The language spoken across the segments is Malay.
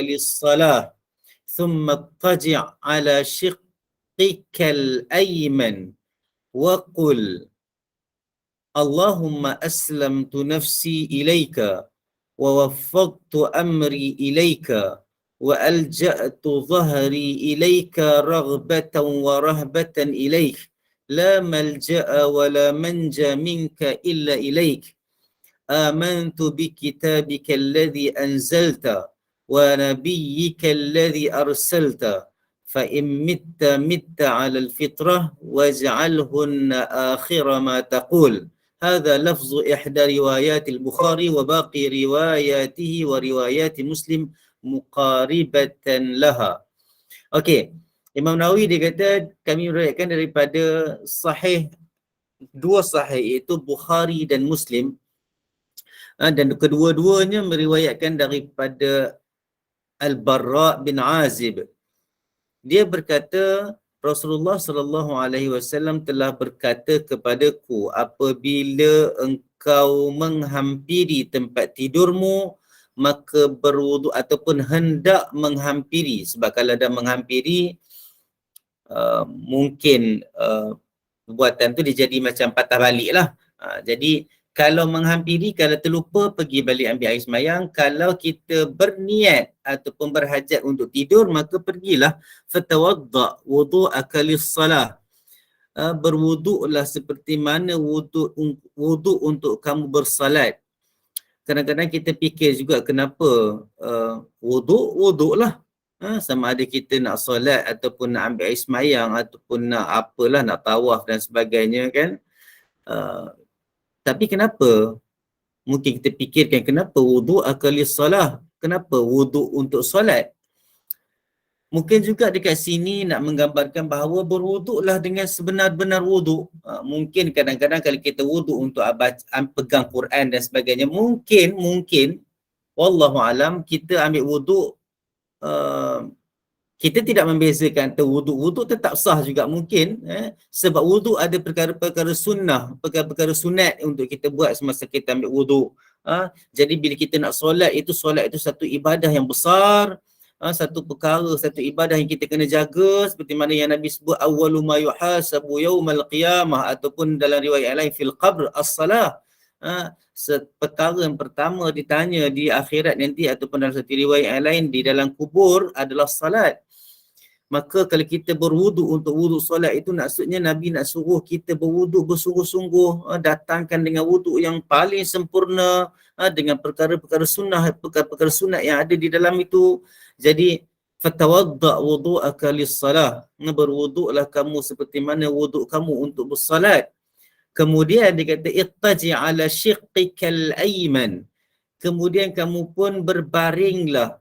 lis-salah thumma taji' ala shiqqikal ayman wa qul Allahumma aslamtu nafsi ilaika wa waffaqtu amri ilaika wa alja'tu dhahri ilaika raghbatan wa rahbatan ilaik la malja'a wa la manja minka illa ilaik amantu bi kitabika alladhi anzalta wa nabiyyika alladhi arsalta fa in mitta 'ala al-fitrah waj'alhunna akhira ma taqul. هذا لفظ إحدى روايات البخاري وباقي رواياته وروايات مسلم مقاربة لها. Okey, Imam Nawawi dia kata kami meriwayatkan daripada dua sahih iaitu Bukhari dan Muslim, dan kedua-duanya meriwayatkan daripada Al-Barra bin Azib. Dia berkata Rasulullah sallallahu alaihi wasallam telah berkata kepadaku, apabila engkau menghampiri tempat tidurmu maka berwuduk ataupun hendak menghampiri, sebab kalau dah menghampiri mungkin perbuatan tu dia jadi macam patah balik lah. Jadi kalau menghampiri, kalau terlupa pergi balik ambil air semayang. Kalau kita berniat ataupun berhajat untuk tidur, maka pergilah fatawadda wudu'aka lis-salah. Berwuduklah seperti mana wuduk untuk kamu bersalat. Kadang-kadang kita fikir juga kenapa wuduklah. Sama ada kita nak solat ataupun nak ambil air semayang ataupun nak apalah, nak tawaf dan sebagainya kan. Tapi kenapa? Mungkin kita fikirkan kenapa wudu'aka lis-salah? Kenapa wuduk untuk solat? Mungkin juga dekat sini nak menggambarkan bahawa berwuduklah dengan sebenar-benar wuduk. Mungkin kadang-kadang kalau kita wuduk untuk pegang Quran dan sebagainya, mungkin wallahu alam kita ambil wuduk, kita tidak membezakan antara wuduk tetap sah juga mungkin, sebab wuduk ada perkara-perkara sunnah, perkara-perkara sunat untuk kita buat semasa kita ambil wuduk. Jadi bila kita nak solat itu satu ibadah yang besar, satu perkara, satu ibadah yang kita kena jaga, seperti mana yang Nabi sebut awwalu ma yuhasabu yaumal qiyamah, ataupun dalam riwayat lain fil qabr as-salah. Perkara yang pertama ditanya di akhirat nanti ataupun dalam satu riwayat yang lain di dalam kubur adalah salat. Maka kalau kita berwuduk untuk wuduk solat itu maksudnya Nabi nak suruh kita berwuduk bersungguh-sungguh, datangkan dengan wuduk yang paling sempurna, dengan perkara-perkara sunnah, perkara-perkara sunat yang ada di dalam itu. Jadi fatawadda wudu'aka lis-salah, berwuduklah kamu seperti mana wuduk kamu untuk bersalat. Kemudian dia kata ittaji' ala shiqqikal ayman, kemudian kamu pun berbaringlah,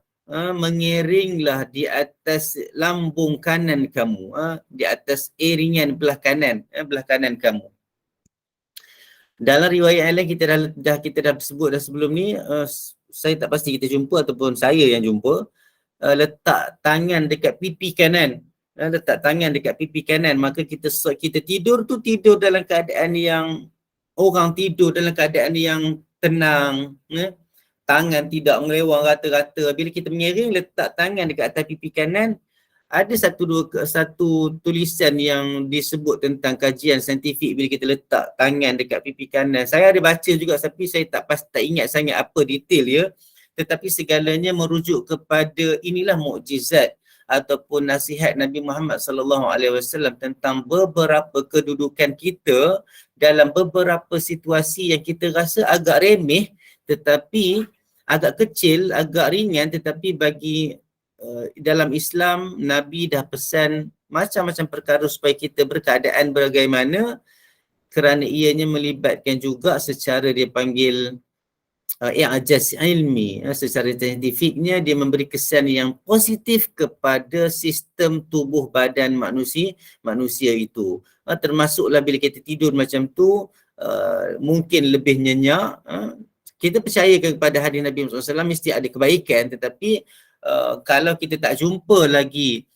mengiringlah di atas lambung kanan kamu, di atas iringan belah kanan kamu. Dalam riwayat lain kita dah sebut dah sebelum ni, saya tak pasti kita jumpa ataupun saya yang jumpa, letak tangan dekat pipi kanan. Maka kita tidur dalam keadaan yang orang tidur dalam keadaan yang tenang, tangan tidak melewang rata-rata. Bila kita mengiring, letak tangan dekat atas pipi kanan, ada satu tulisan yang disebut tentang kajian saintifik bila kita letak tangan dekat pipi kanan. Saya ada baca juga tapi saya tak ingat sangat apa detail ya. Tetapi segalanya merujuk kepada inilah mukjizat ataupun nasihat Nabi Muhammad sallallahu alaihi wasallam tentang beberapa kedudukan kita dalam beberapa situasi yang kita rasa agak remeh, tetapi agak kecil, agak ringan, tetapi bagi dalam Islam Nabi dah pesan macam-macam perkara supaya kita berkeadaan bagaimana, kerana ianya melibatkan juga secara dia panggil i'jaz ilmi, secara saintifiknya dia memberi kesan yang positif kepada sistem tubuh badan manusia itu. Termasuklah bila kita tidur macam tu, mungkin lebih nyenyak. Kita percaya kepada hadis Nabi SAW mesti ada kebaikan, tetapi kalau kita tak jumpa lagi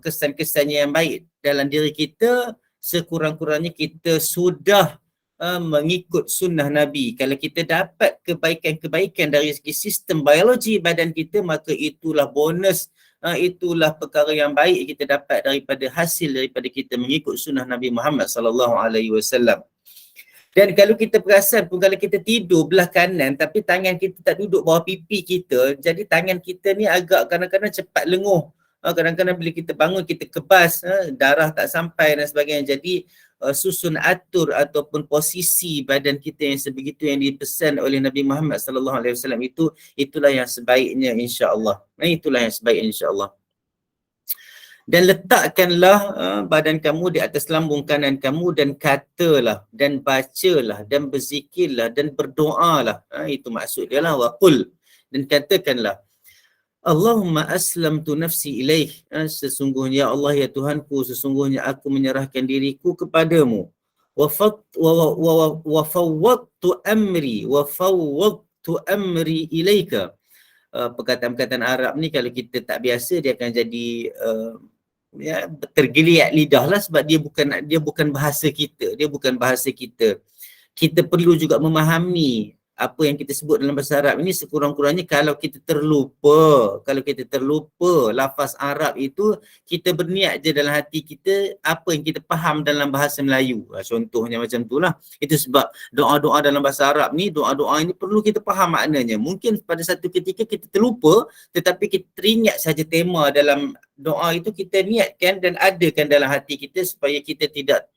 kesan-kesannya yang baik dalam diri kita, sekurang-kurangnya kita sudah mengikut sunnah Nabi, kalau kita dapat kebaikan-kebaikan dari segi sistem biologi badan kita, maka itulah bonus, itulah perkara yang baik kita dapat daripada hasil daripada kita mengikut sunnah Nabi Muhammad sallallahu alaihi wasallam. Dan kalau kita perasan pun, kalau kita tidur belah kanan tapi tangan kita tak duduk bawah pipi kita, jadi tangan kita ni agak kadang-kadang cepat lenguh. Kadang-kadang bila kita bangun kita kebas, darah tak sampai dan sebagainya. Jadi susun atur ataupun posisi badan kita yang sebegitu yang dipesan oleh Nabi Muhammad sallallahu alaihi wasallam itu, itulah yang sebaiknya insya-Allah. Itulah yang sebaik insya-Allah. Dan letakkanlah badan kamu di atas lambung kanan kamu dan katalah dan bacalah dan berzikirlah dan berdoalah. Itu maksud dia lah, waqul, dan katakanlah, Allahumma aslamtu nafsi ilaih, sesungguhnya Allah ya Tuhanku, sesungguhnya aku menyerahkan diriku kepadamu. Wa fawwadtu amri ilaika. Perkataan-perkataan Arab ni kalau kita tak biasa dia akan jadi tergeliat lidah lah, sebab dia bukan bahasa kita, kita perlu juga memahami apa yang kita sebut dalam bahasa Arab ini. Sekurang-kurangnya kalau kita terlupa lafaz Arab itu, kita berniat je dalam hati kita apa yang kita faham dalam bahasa Melayu. Contohnya macam itulah. Itu sebab doa-doa dalam bahasa Arab ni, doa-doa ini perlu kita faham maknanya. Mungkin pada satu ketika kita terlupa, tetapi kita teringat saja tema dalam doa itu, kita niatkan dan adakan dalam hati kita supaya kita tidak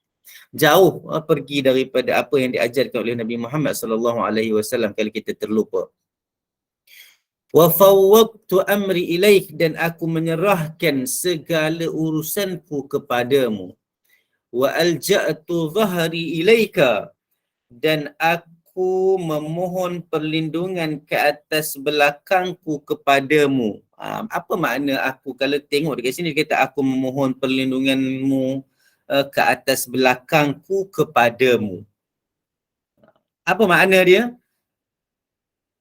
jauh pergi daripada apa yang diajarkan oleh Nabi Muhammad sallallahu alaihi wasallam kalau kita terlupa. Wa fawwadtu amri ilaik, dan aku menyerahkan segala urusanku kepadamu. Wa alja'tu dhahri ilaika, dan aku memohon perlindungan ke atas belakangku kepadamu. Apa makna aku? Kalau tengok dekat sini dia kata aku memohon perlindunganmu ke atas belakangku kepadamu. Apa makna dia?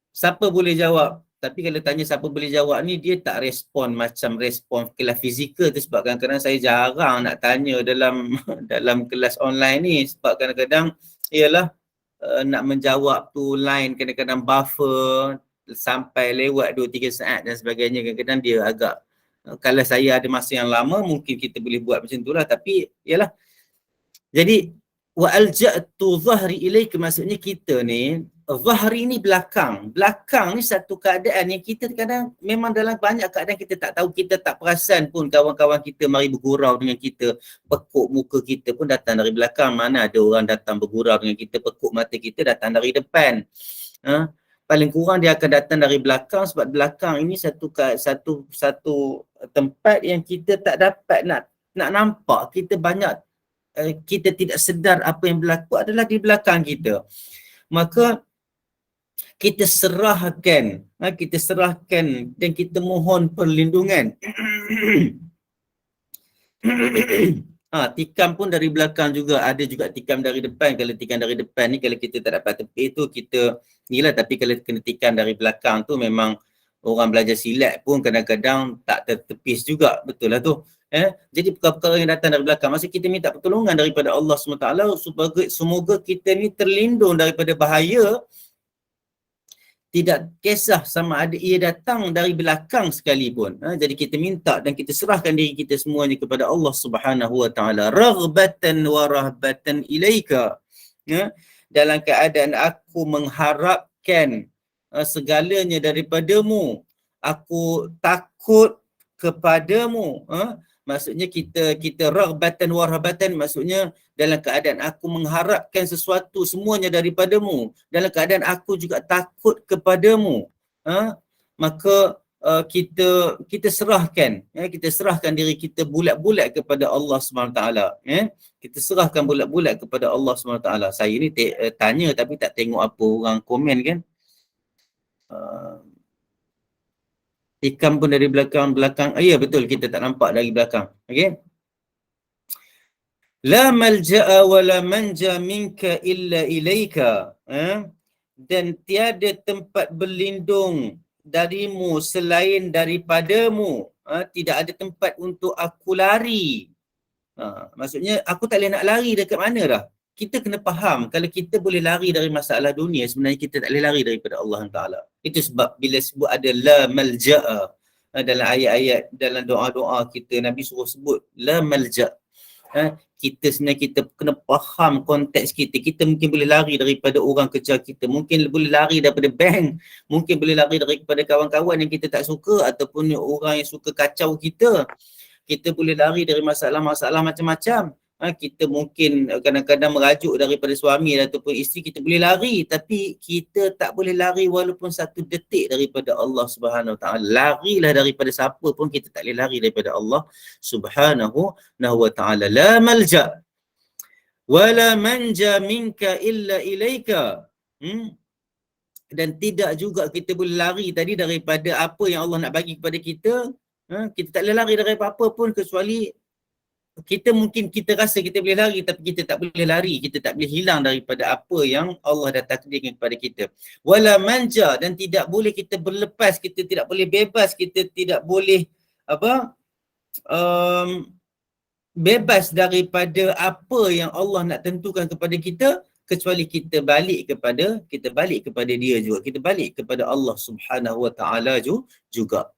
Siapa boleh jawab? Tapi kalau tanya siapa boleh jawab ni, dia tak respon macam respon kelas fizikal tu, sebab kadang-kadang saya jarang nak tanya dalam dalam kelas online ni, sebab kadang-kadang ialah nak menjawab tu line kadang-kadang buffer sampai lewat 2-3 saat dan sebagainya. Kadang-kadang dia agak, kalau saya ada masa yang lama mungkin kita boleh buat macam tu lah, tapi yalah. Jadi wa alja'tu dhahri ilaika, maksudnya kita ni, dhahri ni belakang ni satu keadaan yang kita kadang memang dalam banyak keadaan kita tak tahu, kita tak perasan pun kawan-kawan kita mari bergurau dengan kita, pekuk muka kita pun datang dari belakang. Mana ada orang datang bergurau dengan kita, pekuk mata kita datang dari depan. Paling kurang dia akan datang dari belakang, sebab belakang ini satu tempat yang kita tak dapat nak nampak. Kita tidak sedar apa yang berlaku adalah di belakang kita. Maka kita serahkan dan kita mohon perlindungan. Tikam pun dari belakang juga, ada juga tikam dari depan. Kalau tikam dari depan ni, kalau kita tak dapat tepi tu, kita ni lah. Tapi kalau kena tikam dari belakang tu, memang orang belajar silat pun kadang-kadang tak tertepis juga. Betul lah tu. Jadi perkara-perkara yang datang dari belakang, maksud kita minta pertolongan daripada Allah SWT, semoga kita ni terlindung daripada bahaya. Tidak kisah sama ada ia datang dari belakang sekalipun. Jadi kita minta dan kita serahkan diri kita semuanya kepada Allah Subhanahu Wa Taala. Raghbatan wa rahbatan ilaika. Dalam keadaan aku mengharapkan segalanya daripadamu. Aku takut kepadamu. Maksudnya kita raghbatan wa rahbatan, maksudnya dalam keadaan aku mengharapkan sesuatu semuanya daripadamu, dalam keadaan aku juga takut kepadamu. Maka kita serahkan, kita serahkan diri kita bulat-bulat kepada Allah SWT. Kita serahkan bulat-bulat kepada Allah SWT. Saya ni tanya tapi tak tengok apa orang komen kan. Tikam pun dari belakang. Ya betul, kita tak nampak dari belakang. Okey. La malja'a wa la manja minka illa ilaika. Dan tiada tempat berlindung darimu selain daripadamu. Tidak ada tempat untuk aku lari. Maksudnya aku tak boleh nak lari dekat mana dah. kita kena faham kalau kita boleh lari dari masalah dunia, sebenarnya kita tak boleh lari daripada Allah Ta'ala. Itu sebab bila sebut ada la malja'a dalam ayat-ayat, dalam doa-doa kita, Nabi suruh sebut la malja'. Kita sebenarnya kita kena faham konteks kita. Kita mungkin boleh lari daripada orang kejar kita, mungkin boleh lari daripada bank, mungkin boleh lari daripada kawan-kawan yang kita tak suka ataupun orang yang suka kacau kita. Kita boleh lari dari masalah-masalah macam-macam. Kita mungkin kadang-kadang merajuk daripada suami ataupun isteri, kita boleh lari, tapi kita tak boleh lari walaupun satu detik daripada Allah Subhanahu Wa Taala. Larilah daripada siapa pun, kita tak boleh lari daripada Allah Subhanahu Wa Taala. La malja wala manja minka illa ilaika. Dan tidak juga kita boleh lari tadi daripada apa yang Allah nak bagi kepada kita. Kita tak boleh lari daripada apa pun kecuali kita mungkin kita rasa kita boleh lari, tapi kita tak boleh lari, kita tak boleh hilang daripada apa yang Allah dah takdirkan kepada kita. Wala manja, dan tidak boleh kita berlepas, kita tidak boleh bebas, kita tidak boleh bebas daripada apa yang Allah nak tentukan kepada kita, kecuali kita balik kepada dia juga, kita balik kepada Allah Subhanahu Wa Taala juga.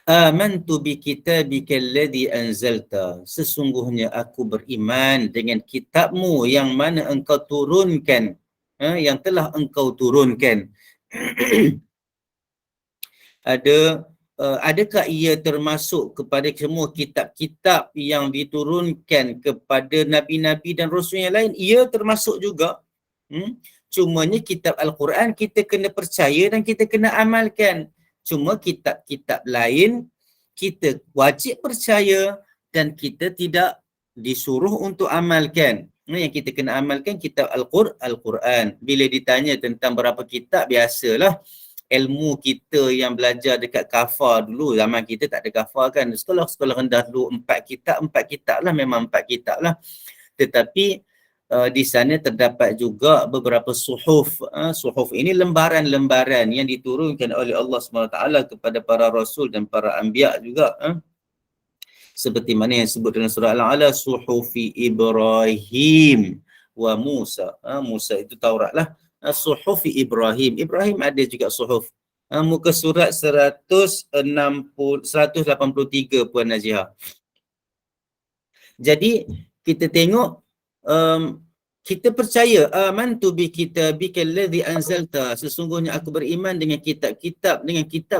Amantu bi kitabika alladhi anzalta, sesungguhnya aku beriman dengan kitabmu yang mana engkau turunkan, yang telah engkau turunkan. Adakah ia termasuk kepada semua kitab-kitab yang diturunkan kepada nabi-nabi dan rasul yang lain? Ia termasuk juga. Cumanya kitab Al-Quran kita kena percaya dan kita kena amalkan. Cuma kitab-kitab lain kita wajib percaya dan kita tidak disuruh untuk amalkan. Yang kita kena amalkan kitab Al-Quran. Bila ditanya tentang berapa kitab, biasalah ilmu kita yang belajar dekat kafar dulu, zaman kita tak ada kafar kan. Sekolah-sekolah rendah dulu 4 kitab lah, memang 4 kitab lah. Tetapi di sana terdapat juga beberapa suhuf. Suhuf ini lembaran-lembaran yang diturunkan oleh Allah SWT kepada para rasul dan para anbiya juga. Seperti mana yang sebut dalam surah Al-A'la, suhufi Ibrahim wa Musa. Musa itu Taurat lah. Suhufi Ibrahim. Ibrahim ada juga suhuf. Muka surat 183 Puan Nazihah. Jadi kita tengok, kita percaya amantu bi kitabika alladhi anzalta, sesungguhnya aku beriman dengan kitab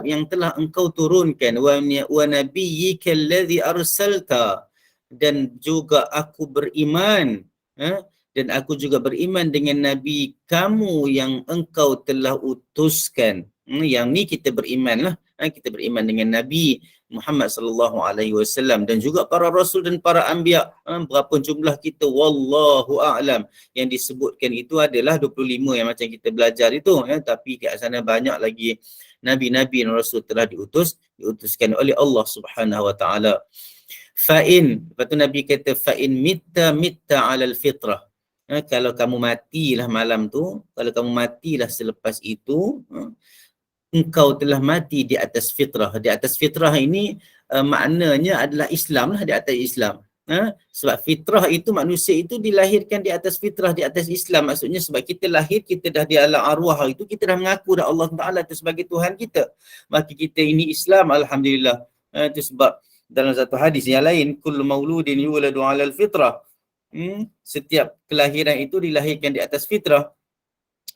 yang telah engkau turunkan, wa nabiyyika alladhi arsalta, dan juga aku beriman dengan nabi kamu yang engkau telah utuskan. Yang ni kita beriman lah. Kita beriman dengan Nabi Muhammad sallallahu alaihi wasallam dan juga para rasul dan para anbiya. Berapa jumlah kita, wallahu a'lam. Yang disebutkan itu adalah 25 yang macam kita belajar itu, tapi kat sana banyak lagi nabi-nabi dan rasul telah diutuskan oleh Allah Subhanahu wa taala. Lepas tu Nabi kata fa'in mitta 'alal fitrah. Kalau kamu matilah malam tu, kalau kamu matilah selepas itu, engkau telah mati di atas fitrah. Di atas fitrah ini maknanya adalah Islam lah, di atas Islam. Sebab fitrah itu, manusia itu dilahirkan di atas fitrah, di atas Islam. Maksudnya sebab kita lahir, kita dah di alam arwah itu, kita dah mengaku dah Allah Ta'ala itu sebagai Tuhan kita. Maka kita ini Islam, Alhamdulillah. Itu sebab dalam satu hadis yang lain, kullu mauludin yuladu alal fitrah. Setiap kelahiran itu dilahirkan di atas fitrah.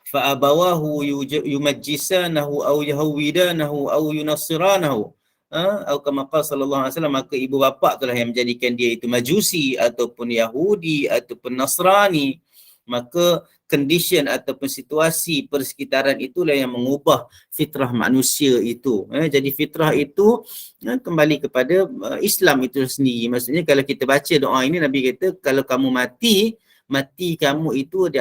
Fa'abawahu yumajjisanahu aw yahwidanahu aw yunassiranahu, atau kama qala sallallahu alaihi wasallam, maka ibu bapa itulah yang menjadikan dia itu majusi ataupun Yahudi ataupun Nasrani. Maka condition ataupun situasi persekitaran itulah yang mengubah fitrah manusia itu. Jadi fitrah itu kembali kepada Islam itu sendiri. Maksudnya kalau kita baca doa ini, Nabi kata kalau kamu mati kamu itu di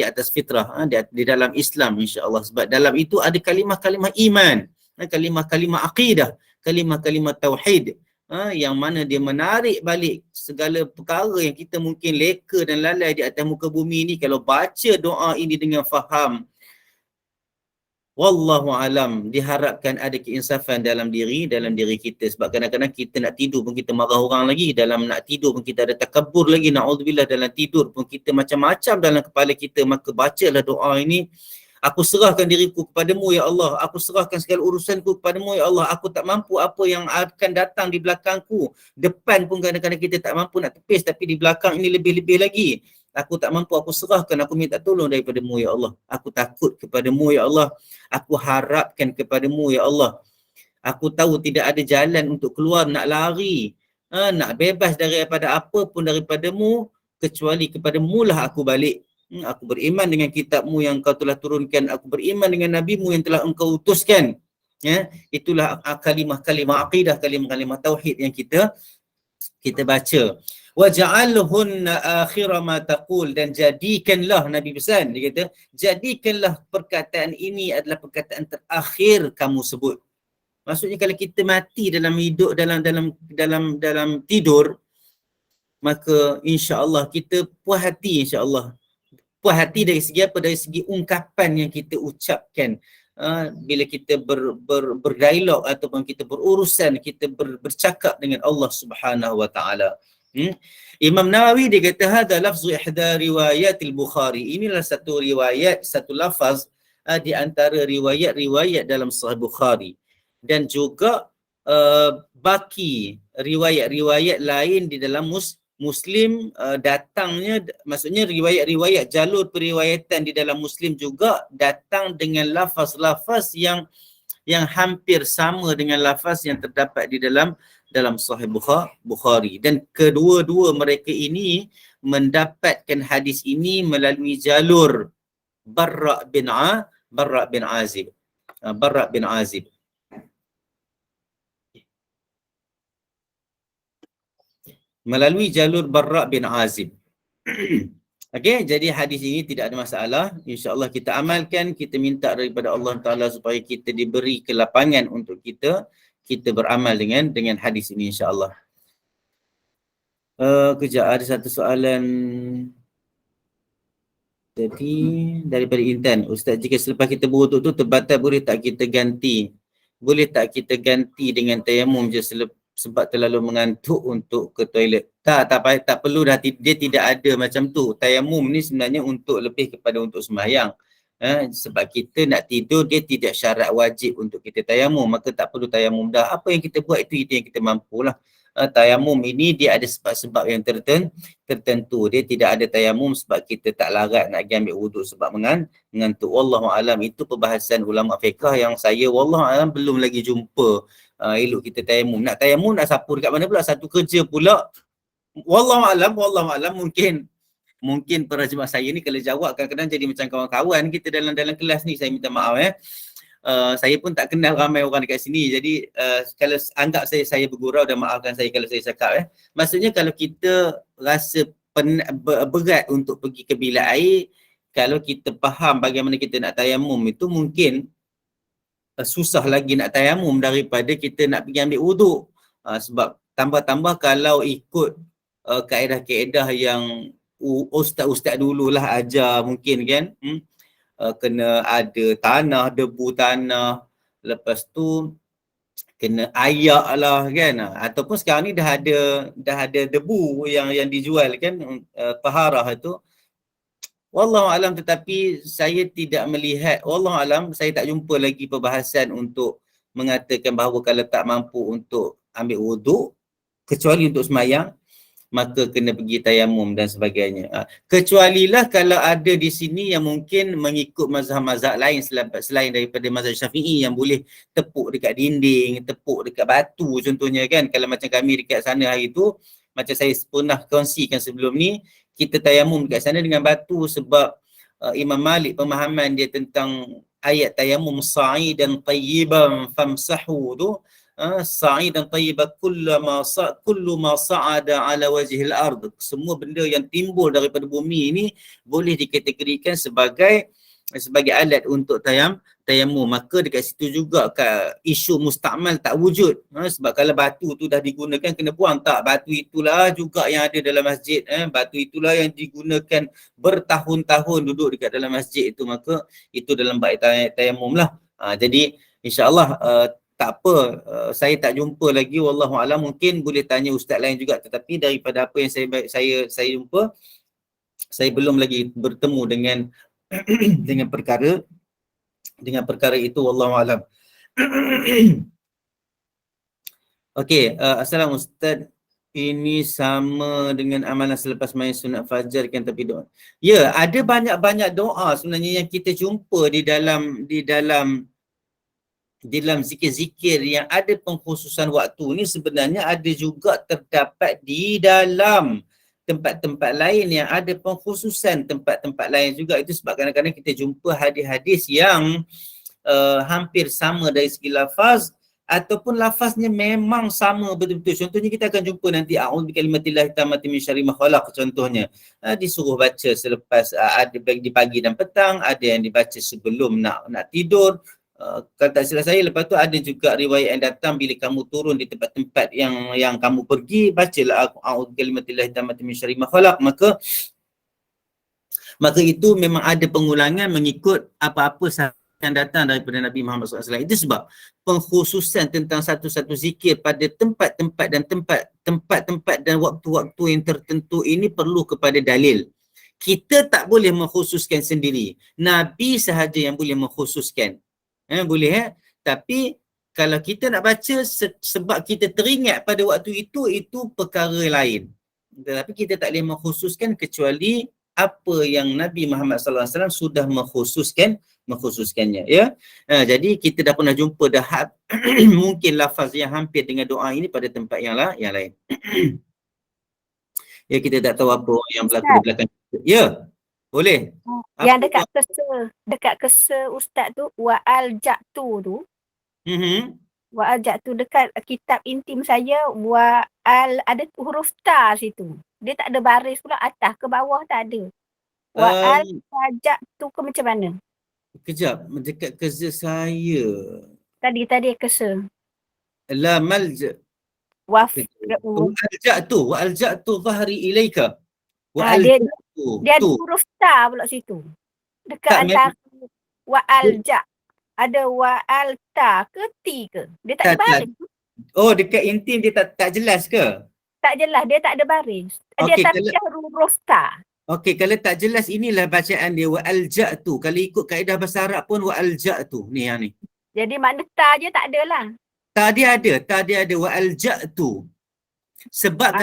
atas fitrah, di dalam Islam, insya-Allah. Sebab dalam itu ada kalimah-kalimah iman, kalimah-kalimah akidah, kalimah-kalimah tauhid, yang mana dia menarik balik segala perkara yang kita mungkin leka dan lalai di atas muka bumi ini. Kalau baca doa ini dengan faham, Wallahu alam, diharapkan ada keinsafan dalam diri kita, sebab kadang-kadang kita nak tidur pun kita marah orang lagi, dalam nak tidur pun kita ada takabur lagi, naudzubillah, dalam tidur pun kita macam-macam dalam kepala kita. Maka bacalah doa ini, aku serahkan diriku kepadamu ya Allah, aku serahkan segala urusanku kepadamu ya Allah, aku tak mampu apa yang akan datang di belakangku, depan pun kadang-kadang kita tak mampu nak tepis, tapi di belakang ini lebih-lebih lagi. Aku tak mampu, aku serahkan, aku minta tolong daripadamu ya Allah. Aku takut kepadamu ya Allah. Aku harapkan kepadamu ya Allah. Aku tahu tidak ada jalan untuk keluar, nak lari, nak bebas daripada apa pun daripadamu, kecuali kepadamu lah aku balik. Aku beriman dengan kitabmu yang kau telah turunkan. Aku beriman dengan nabimu yang telah engkau utuskan. Ya, itulah kalimah-kalimah aqidah, kalimah-kalimah tauhid yang kita baca. Waj'alhunna akhira ma taqul, dan jadikanlah, Nabi pesan, dia kata jadikanlah perkataan ini adalah perkataan terakhir kamu sebut. Maksudnya kalau kita mati dalam hidup, dalam tidur, maka insya-Allah kita puas hati, insya-Allah. Puas hati dari segi apa? Dari segi ungkapan yang kita ucapkan. Bila kita berdialog ataupun kita berurusan, kita bercakap dengan Allah Subhanahu wa taala. Imam Nawawi dia kata hadza lafzu ihda riwayat al-Bukhari. Inilah satu riwayat, satu lafaz di antara riwayat-riwayat dalam Sahih Bukhari. Dan juga baki riwayat-riwayat lain di dalam Muslim, datangnya, maksudnya riwayat-riwayat jalur periwayatan di dalam Muslim juga datang dengan lafaz-lafaz yang hampir sama dengan lafaz yang terdapat di dalam Sahih Bukhari. Dan kedua-dua mereka ini mendapatkan hadis ini melalui jalur Barra' bin Azib. Barra' bin Azib. Melalui jalur Barra' bin Azib. Okey, jadi hadis ini tidak ada masalah. InsyaAllah kita amalkan, kita minta daripada Allah Ta'ala supaya kita diberi kelapangan untuk kita beramal dengan hadis ini, insyaAllah. Kejap, ada satu soalan tadi daripada Intan. Ustaz, jika selepas kita berwuduk tu terbatal, boleh tak kita ganti? Boleh tak kita ganti dengan tayamum je sebab terlalu mengantuk untuk ke toilet? Tak perlu dah, dia tidak ada macam tu. Tayamum ni sebenarnya lebih kepada untuk sembahyang. Sebab kita nak tidur, dia tidak syarat wajib untuk kita tayamum, maka tak perlu tayamum dah. Apa yang kita buat itu yang kita mampulah. Tayamum ini dia ada sebab-sebab yang tertentu. Dia tidak ada tayamum sebab kita tak larat nak pergi ambil wuduk sebab mengantuk. Wallahu alam, itu perbahasan ulama fiqh yang saya wallahu alam belum lagi jumpa. Elok kita tayamum. Nak tayamum nak sapu dekat mana pula? Satu kerja pula. Wallahu alam, mungkin para jemaah saya ni kalau jawab kadang-kadang jadi macam kawan-kawan kita dalam kelas ni. Saya minta maaf saya pun tak kenal ramai orang dekat sini. Jadi kalau anggap saya bergurau, dan maafkan saya kalau saya cakap maksudnya kalau kita rasa berat untuk pergi ke bilik air, kalau kita faham bagaimana kita nak tayamum, itu mungkin susah lagi nak tayamum daripada kita nak pergi ambil wuduk. Sebab tambah-tambah kalau ikut kaedah-kaedah yang ustaz-ustaz dululah ajar mungkin kan, kena ada tanah, debu tanah, lepas tu kena ayak lah kan, ataupun sekarang ni dah ada debu yang dijual kan, taharah itu. Wallahu alam, tetapi saya tidak melihat, wallahu alam, saya tak jumpa lagi perbahasan untuk mengatakan bahawa kalau tak mampu untuk ambil wuduk kecuali untuk semayang, maka kena pergi tayamum dan sebagainya. Kecualilah kalau ada di sini yang mungkin mengikut mazhab-mazhab lain selain daripada mazhab Syafi'i, yang boleh tepuk dekat dinding, tepuk dekat batu contohnya kan. Kalau macam kami dekat sana hari tu, macam saya pernah kongsikan sebelum ni, kita tayamum dekat sana dengan batu sebab Imam Malik pemahaman dia tentang ayat tayamum sa'idan tayyiban famsahu tu, sa'idan tayyiban kullu ma sa'ada ala wajhil ard, semua benda yang timbul daripada bumi ini boleh dikategorikan sebagai alat untuk tayamum. Maka dekat situ juga isu mustakmal tak wujud. Sebab kalau batu tu dah digunakan kena buang, tak, batu itulah juga yang ada dalam masjid, batu itulah yang digunakan bertahun-tahun duduk dekat dalam masjid itu, maka itu dalam bait tayamum lah. Jadi insya-Allah tak apa, saya tak jumpa lagi, wallahu alam, mungkin boleh tanya ustaz lain juga, tetapi daripada apa yang saya jumpa, saya belum lagi bertemu dengan dengan perkara itu, wallahu alam. Okey, assalamualaikum ustaz. Ini sama dengan amalan selepas main sunat fajar kan, tapi doa. Ya, ada banyak-banyak doa sebenarnya yang kita jumpa di dalam zikir-zikir yang ada pengkhususan waktu ni, sebenarnya ada juga terdapat di dalam tempat-tempat lain yang ada pengkhususan tempat-tempat lain juga. Itu sebab kadang-kadang kita jumpa hadis-hadis yang hampir sama dari segi lafaz, ataupun lafaznya memang sama betul-betul. Contohnya kita akan jumpa nanti a'udzu bikalimatillahi tammati min syarri ma khalaq, contohnya disuruh baca selepas ada di pagi dan petang, ada yang dibaca sebelum nak tidur. Kalau tak silap saya, lepas tu ada juga riwayat yang datang bila kamu turun di tempat-tempat yang kamu pergi, bacalah a'udzu bikalimatillahi tammati min syarri ma khalaq. Maka itu memang ada pengulangan mengikut apa-apa yang datang daripada Nabi Muhammad SAW. Itu sebab pengkhususan tentang satu-satu zikir pada tempat-tempat dan waktu-waktu yang tertentu ini perlu kepada dalil. Kita tak boleh mengkhususkan sendiri. Nabi sahaja yang boleh mengkhususkan. Boleh tapi kalau kita nak baca sebab kita teringat pada waktu itu perkara lain. Tetapi kita tak boleh mengkhususkan kecuali apa yang Nabi Muhammad SAW sudah mengkhususkannya, ya. Jadi kita dah pernah jumpa dah mungkin lafaz yang hampir dengan doa ini pada tempat yang lain. Ya, kita tak tahu apa yang berlaku di belakang. Ya, boleh. Yang dekat kesa ustaz tu, wa alja'tu tu. Wa alja'tu dekat kitab intim saya, ada huruf ta situ. Dia tak ada baris pula, atas ke bawah tak ada. Wa alja'tu ke macam mana? Kejap, dekat kesa saya. Tadi kesa. La malja. Wa alja'tu dhahri ilaika. Dia ada huruf ta pula situ. Dekat antara wa alja. Ada wa alta ke ti ke? Dia tak ada baris. Oh, dekat intim dia tak jelas ke? Tak jelas, dia tak ada baris. Dia tapi huruf ta. Okey, kalau tak jelas, inilah bacaan dia, wa alja'tu. Kalau ikut kaedah bahasa Arab pun wa alja'tu. Ni yang ni. Jadi makna ta je tak ada lah. Ta dia ada wa alja'tu. Sebab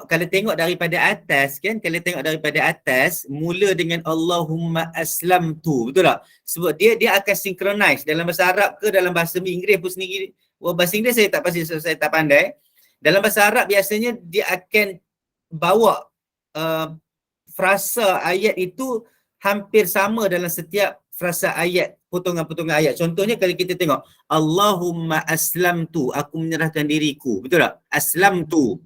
kalau tengok daripada atas kan, mula dengan Allahumma aslamtu, betul tak? Sebab dia akan synchronize dalam bahasa Arab ke dalam bahasa Inggeris pun sendiri. Bahasa Inggeris saya tak pasti, saya tak pandai. Dalam bahasa Arab biasanya dia akan bawa frasa ayat itu hampir sama dalam setiap frasa ayat, potongan-potongan ayat. Contohnya kalau kita tengok Allahumma aslamtu, aku menyerahkan diriku, betul tak? Aslamtu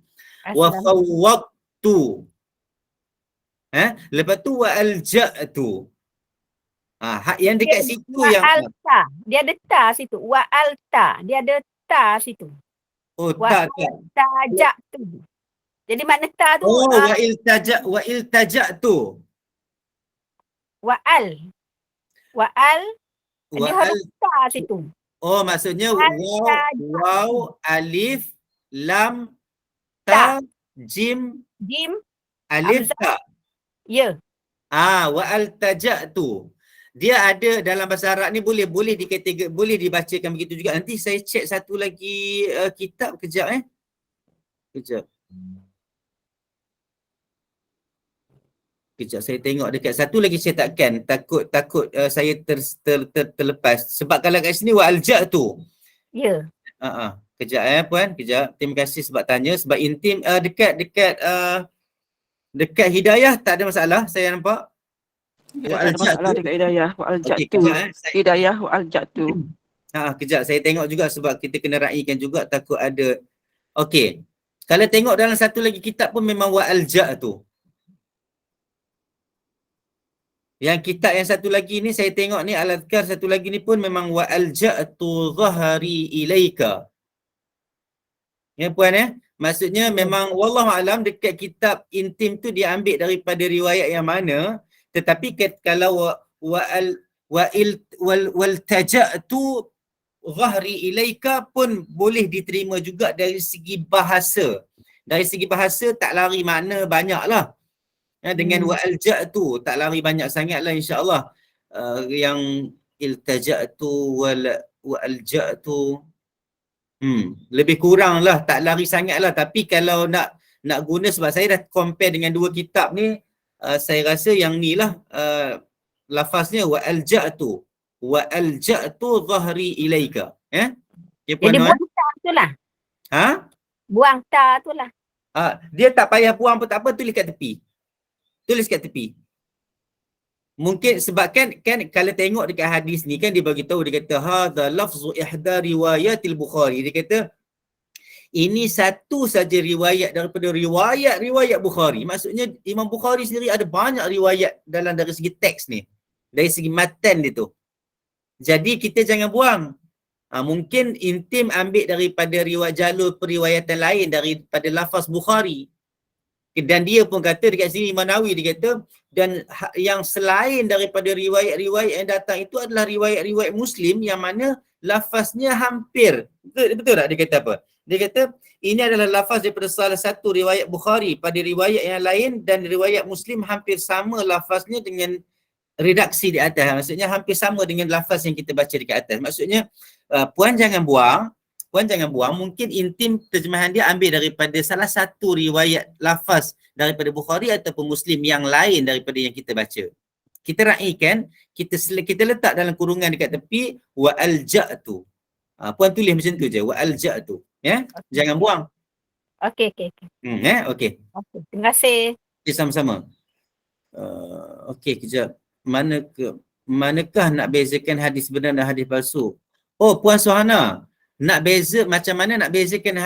wa fawwaqtu. Lepas tu wa alja'tu. Yang dekat situ yang alta. Dia ada ta situ. Wa alta. Dia ada ta situ. Oh, ta. Taja'tu. Jadi makna ta tu wa iltaja'tu. Wa al. Dia harus ta situ. Oh, maksudnya waw, alif, lam, ta, jim, alif, ta. Ya. Wa altaja'tu. Dia ada dalam bahasa Arab ni boleh boleh dibacakan begitu juga. Nanti saya cek satu lagi kitab kejap. Kejap saya tengok dekat satu lagi cetakan, takut saya terlepas. Sebab kalau kat sini wa alja'tu. Ya. Kejap puan, kejap. Terima kasih sebab tanya. Sebab intim dekat hidayah tak ada masalah, saya nampak. Wa alja'tu dekat hidayah, wa alja'tu. Hidayah wa alja'tu. Kejap saya tengok juga sebab kita kena raikan juga, takut ada. Okey. Kalau tengok dalam satu lagi kitab pun memang wa alja'tu. Yang kitab yang satu lagi ni saya tengok ni, Al-Adhkar satu lagi ni pun memang wa alja'tu dhahari ilaika. Ya puan maksudnya memang wallahu alam dekat kitab intim tu dia ambil daripada riwayat yang mana, tetapi kalau wal taja'tu zahri ilaika pun boleh diterima juga dari segi bahasa. Dari segi bahasa tak lari makna banyaklah. Dengan wa alja'tu tak lari banyak sangatlah insya-Allah. Yang iltaja'tu wa alja'tu lebih kurang lah, tak lari sangat lah. Tapi kalau nak guna, sebab saya dah compare dengan dua kitab ni, saya rasa yang ni lah lafaznya wa alja'tu zahri ilaika. Okay, Jadi buang ta tu lah. Buang ta tu lah. Dia tak payah buang pun tak apa, tulis kat tepi. Mungkin sebab kan kalau tengok dekat hadis ni kan dia bagi tahu, dia kata hadza lafzu ihda riwayatil Bukhari. Dia kata ini satu saja riwayat daripada riwayat Bukhari. Maksudnya Imam Bukhari sendiri ada banyak riwayat dari segi teks ni. Dari segi matan dia tu. Jadi kita jangan buang. Mungkin intim ambil daripada jalur periwayatan lain daripada lafaz Bukhari. Dan dia pun kata dekat sini Imam Nawawi dia kata, dan yang selain daripada riwayat-riwayat yang datang itu adalah riwayat-riwayat Muslim yang mana lafaznya hampir. Betul tak dia kata apa? Dia kata ini adalah lafaz daripada salah satu riwayat Bukhari pada riwayat yang lain, dan riwayat Muslim hampir sama lafaznya dengan redaksi di atas. Maksudnya hampir sama dengan lafaz yang kita baca dekat atas. Maksudnya puan jangan buang, mungkin intim terjemahan dia ambil daripada salah satu riwayat lafaz daripada Bukhari ataupun Muslim yang lain daripada yang kita baca. Kita raikan, kita letak dalam kurungan dekat tepi wa alja'tu. Puan tulis macam tu je, wa alja'tu. Ya, jangan buang. Okey. Okey. Terima kasih. Okay, sama-sama. Okey, kejap. Manakah nak bezakan hadis benar dan hadis palsu? Oh, Puan Suhana, macam mana nak bezakan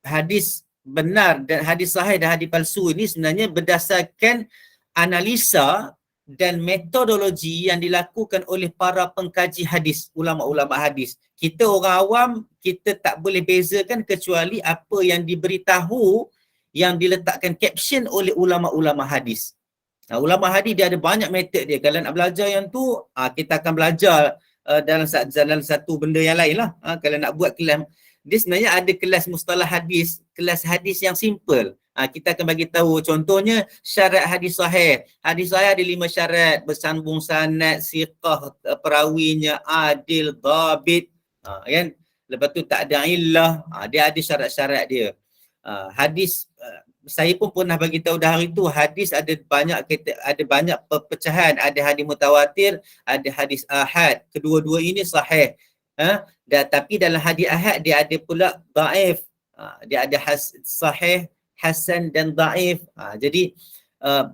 hadis benar dan hadis sahih dan hadis palsu ini sebenarnya berdasarkan analisa dan metodologi yang dilakukan oleh para pengkaji hadis, ulama-ulama hadis. Kita orang awam, kita tak boleh bezakan kecuali apa yang diberitahu, yang diletakkan caption oleh ulama-ulama hadis. Ulama hadis dia ada banyak metod dia. Kalau nak belajar yang tu, kita akan belajar dalam satu benda yang lain lah. Kalau nak buat kelas, dia sebenarnya ada kelas mustalah hadis, kelas hadis yang simple. Kita akan bagi tahu contohnya syarat hadis sahih. Hadis sahih ada 5 syarat: bersambung sanad, siqah perawinya, adil, dhabit, kan? Lepas tu tak ada illah, dia ada syarat-syarat dia. Hadis saya pun pernah bagi tahu dah hari tu, hadis ada banyak perpecahan, ada hadis mutawatir, ada hadis ahad. Kedua-dua ini sahih. Tapi dalam hadis ahad dia ada pula dhaif. Dia ada sahih, hasan dan dhaif. Jadi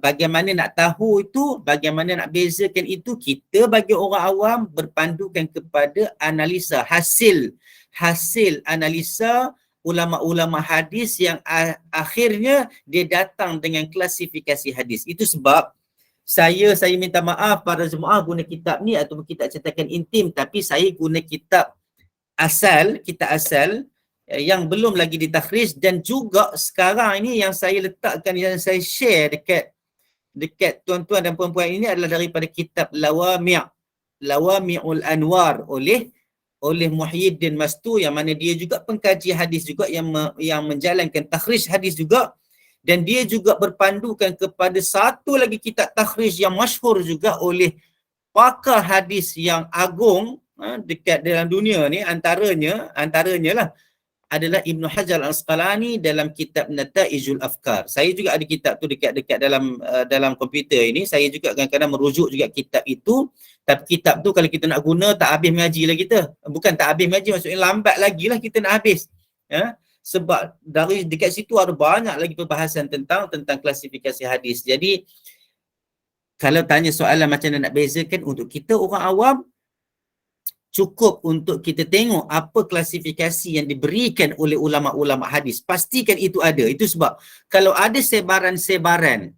bagaimana nak tahu itu, bagaimana nak bezakan itu, kita bagi orang awam berpandukan kepada analisa hasil analisa ulama-ulama hadis yang akhirnya dia datang dengan klasifikasi hadis. Itu sebab saya minta maaf para jemaah guna kitab ni ataupun kitab cetakan intim, tapi saya guna kitab asal yang belum lagi ditakhrij, dan juga sekarang ini yang saya letakkan, yang saya share dekat tuan-tuan dan puan-puan ini adalah daripada kitab Lawami'ul Anwar oleh Muhyiddin Mastu, yang mana dia juga pengkaji hadis juga yang menjalankan takhrij hadis juga, dan dia juga berpandukan kepada satu lagi kitab takhrij yang masyhur juga oleh pakar hadis yang agung dekat dalam dunia ni, antaranya lah adalah Ibnu Hajar Al-Asqalani dalam kitab Nata'ijul Afkar. Saya juga ada kitab tu dekat dalam komputer ini. Saya juga kadang-kadang merujuk juga kitab itu. Tapi kitab tu kalau kita nak guna tak habis mengaji lah kita. Bukan tak habis mengaji, maksudnya lambat lagi lah kita nak habis. Sebab dari dekat situ ada banyak lagi perbahasan tentang klasifikasi hadis. Jadi kalau tanya soalan macam mana nak bezakan, untuk kita orang awam, cukup untuk kita tengok apa klasifikasi yang diberikan oleh ulama-ulama hadis. Pastikan itu ada. Itu sebab kalau ada sebaran-sebaran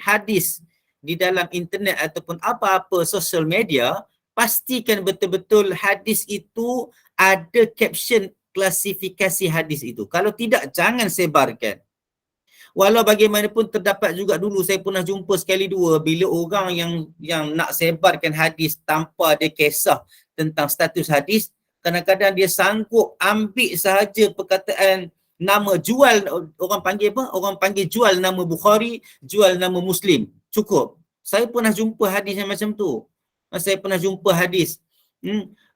hadis di dalam internet ataupun apa-apa social media, pastikan betul-betul hadis itu ada caption klasifikasi hadis itu. Kalau tidak, jangan sebarkan. walau bagaimanapun terdapat juga dulu saya pernah jumpa sekali dua bila orang yang nak sebarkan hadis tanpa ada kisah tentang status hadis, kadang-kadang dia sanggup ambil sahaja perkataan nama, jual, orang panggil apa? Orang panggil jual nama Bukhari, jual nama Muslim. Cukup. Saya pernah jumpa hadis yang macam tu. Saya pernah jumpa hadis.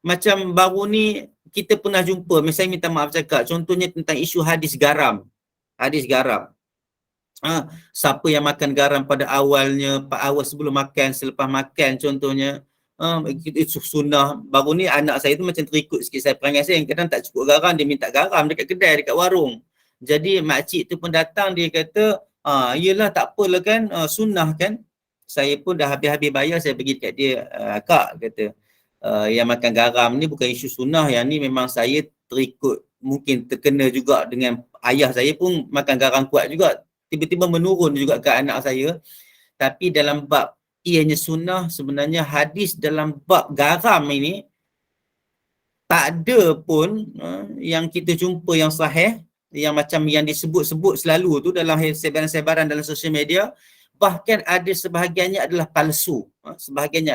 Macam baru ni kita pernah jumpa, saya minta maaf cakap, contohnya tentang isu hadis garam. Hadis garam. Siapa yang makan garam pada awalnya, awal sebelum makan, selepas makan contohnya. Itu sunnah. Baru ni anak saya tu macam terikut sikit saya perangai saya, kadang tak cukup garam, dia minta garam dekat kedai, dekat warung. Jadi makcik tu pun datang, dia kata, yelah tak apalah kan, sunnah kan. Saya pun dah habis-habis bayar, saya pergi dekat dia, kak kata, yang makan garam ni bukan isu sunnah, yang ni memang saya terikut, mungkin terkena juga dengan ayah saya pun makan garam kuat juga, tiba-tiba menurun juga ke anak saya. Tapi dalam bab ianya sunnah, sebenarnya hadis dalam bab garam ini tak ada pun yang kita jumpa yang sahih, yang macam yang disebut-sebut selalu tu dalam sebaran-sebaran dalam sosial media. Bahkan ada sebahagiannya adalah palsu. Sebahagiannya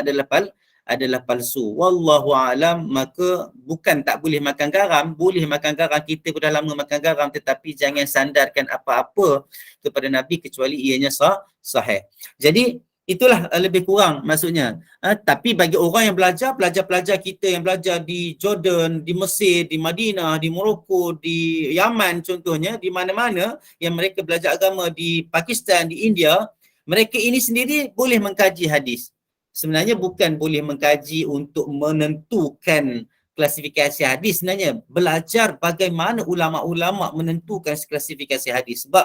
adalah palsu. Wallahu alam. Maka bukan tak boleh makan garam, boleh makan garam. Kita pun dah lama makan garam, tetapi jangan sandarkan apa-apa kepada Nabi kecuali ianya sahih. Jadi itulah lebih kurang maksudnya. Tapi bagi orang yang pelajar-pelajar kita yang belajar di Jordan, di Mesir, di Madinah, di Morocco, di Yaman contohnya, di mana-mana yang mereka belajar agama, di Pakistan, di India, mereka ini sendiri boleh mengkaji hadis. Sebenarnya bukan boleh mengkaji untuk menentukan klasifikasi hadis, sebenarnya belajar bagaimana ulama-ulama menentukan klasifikasi hadis. Sebab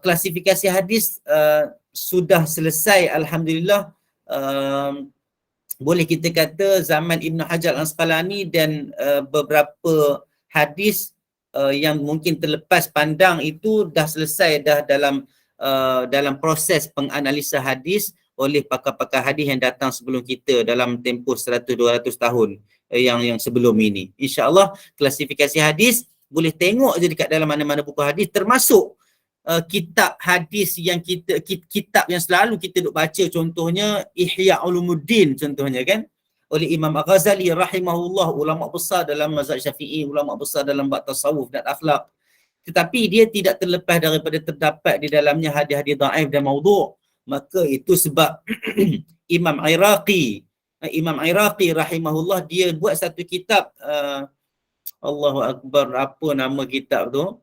klasifikasi hadis sudah selesai alhamdulillah, boleh kita kata zaman Ibn Hajar Al-Asqalani, dan beberapa hadis yang mungkin terlepas pandang itu dah selesai dah dalam proses penganalisa hadis oleh pakar-pakar hadis yang datang sebelum kita dalam tempoh 100-200 tahun yang sebelum ini. InsyaAllah klasifikasi hadis boleh tengok je dekat dalam mana-mana buku hadis, termasuk kitab hadis yang kitab yang selalu kita duk baca, contohnya Ihya Ulumuddin contohnya kan, oleh Imam Al-Ghazali rahimahullah, ulama besar dalam mazhab Syafi'i, ulama besar dalam bab tasawuf dan akhlak. Tetapi dia tidak terlepas daripada terdapat di dalamnya hadis-hadis dhaif dan maudhu'. Maka itu sebab Imam Iraqi rahimahullah, dia buat satu kitab, Allahu Akbar, apa nama kitab tu?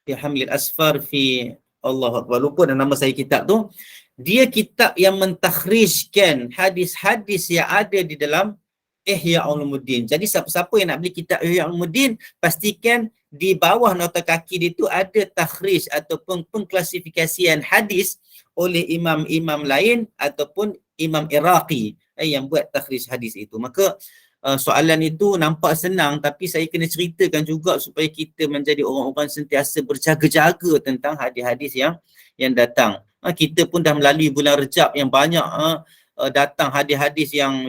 Fi Hamlil Asfar fi, Allahu Akbar, lupa nama saya kitab tu. Dia kitab yang mentakhrijkan hadis-hadis yang ada di dalam Ihya Ulumuddin. Jadi siapa-siapa yang nak beli kitab Ihya Ulumuddin, pastikan di bawah nota kaki dia tu ada takhrij ataupun pengklasifikasian hadis oleh imam-imam lain ataupun Imam Iraqi yang buat takhrij hadis itu. Maka soalan itu nampak senang, tapi saya kena ceritakan juga supaya kita menjadi orang-orang sentiasa berjaga-jaga tentang hadis-hadis yang datang. Kita pun dah melalui bulan Rejab yang banyak datang hadis-hadis yang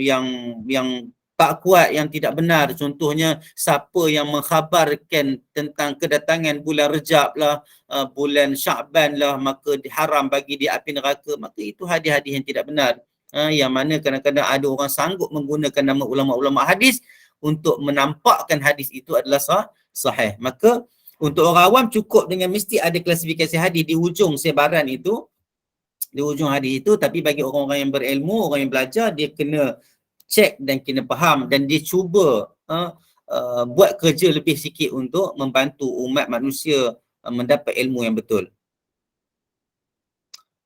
tak kuat, yang tidak benar. Contohnya siapa yang mengkhabarkan tentang kedatangan bulan Rejab lah, bulan Sya'ban lah, maka haram bagi dia api neraka, maka itu hadis-hadis yang tidak benar. Yang mana kadang-kadang ada orang sanggup menggunakan nama ulama-ulama hadis untuk menampakkan hadis itu adalah sahih. Maka untuk orang awam cukup dengan mesti ada klasifikasi hadis di ujung sebaran itu, di ujung hadis itu. Tapi bagi orang-orang yang berilmu, orang yang belajar, dia kena cek dan kena faham, dan dia cuba buat kerja lebih sikit untuk membantu umat manusia mendapat ilmu yang betul.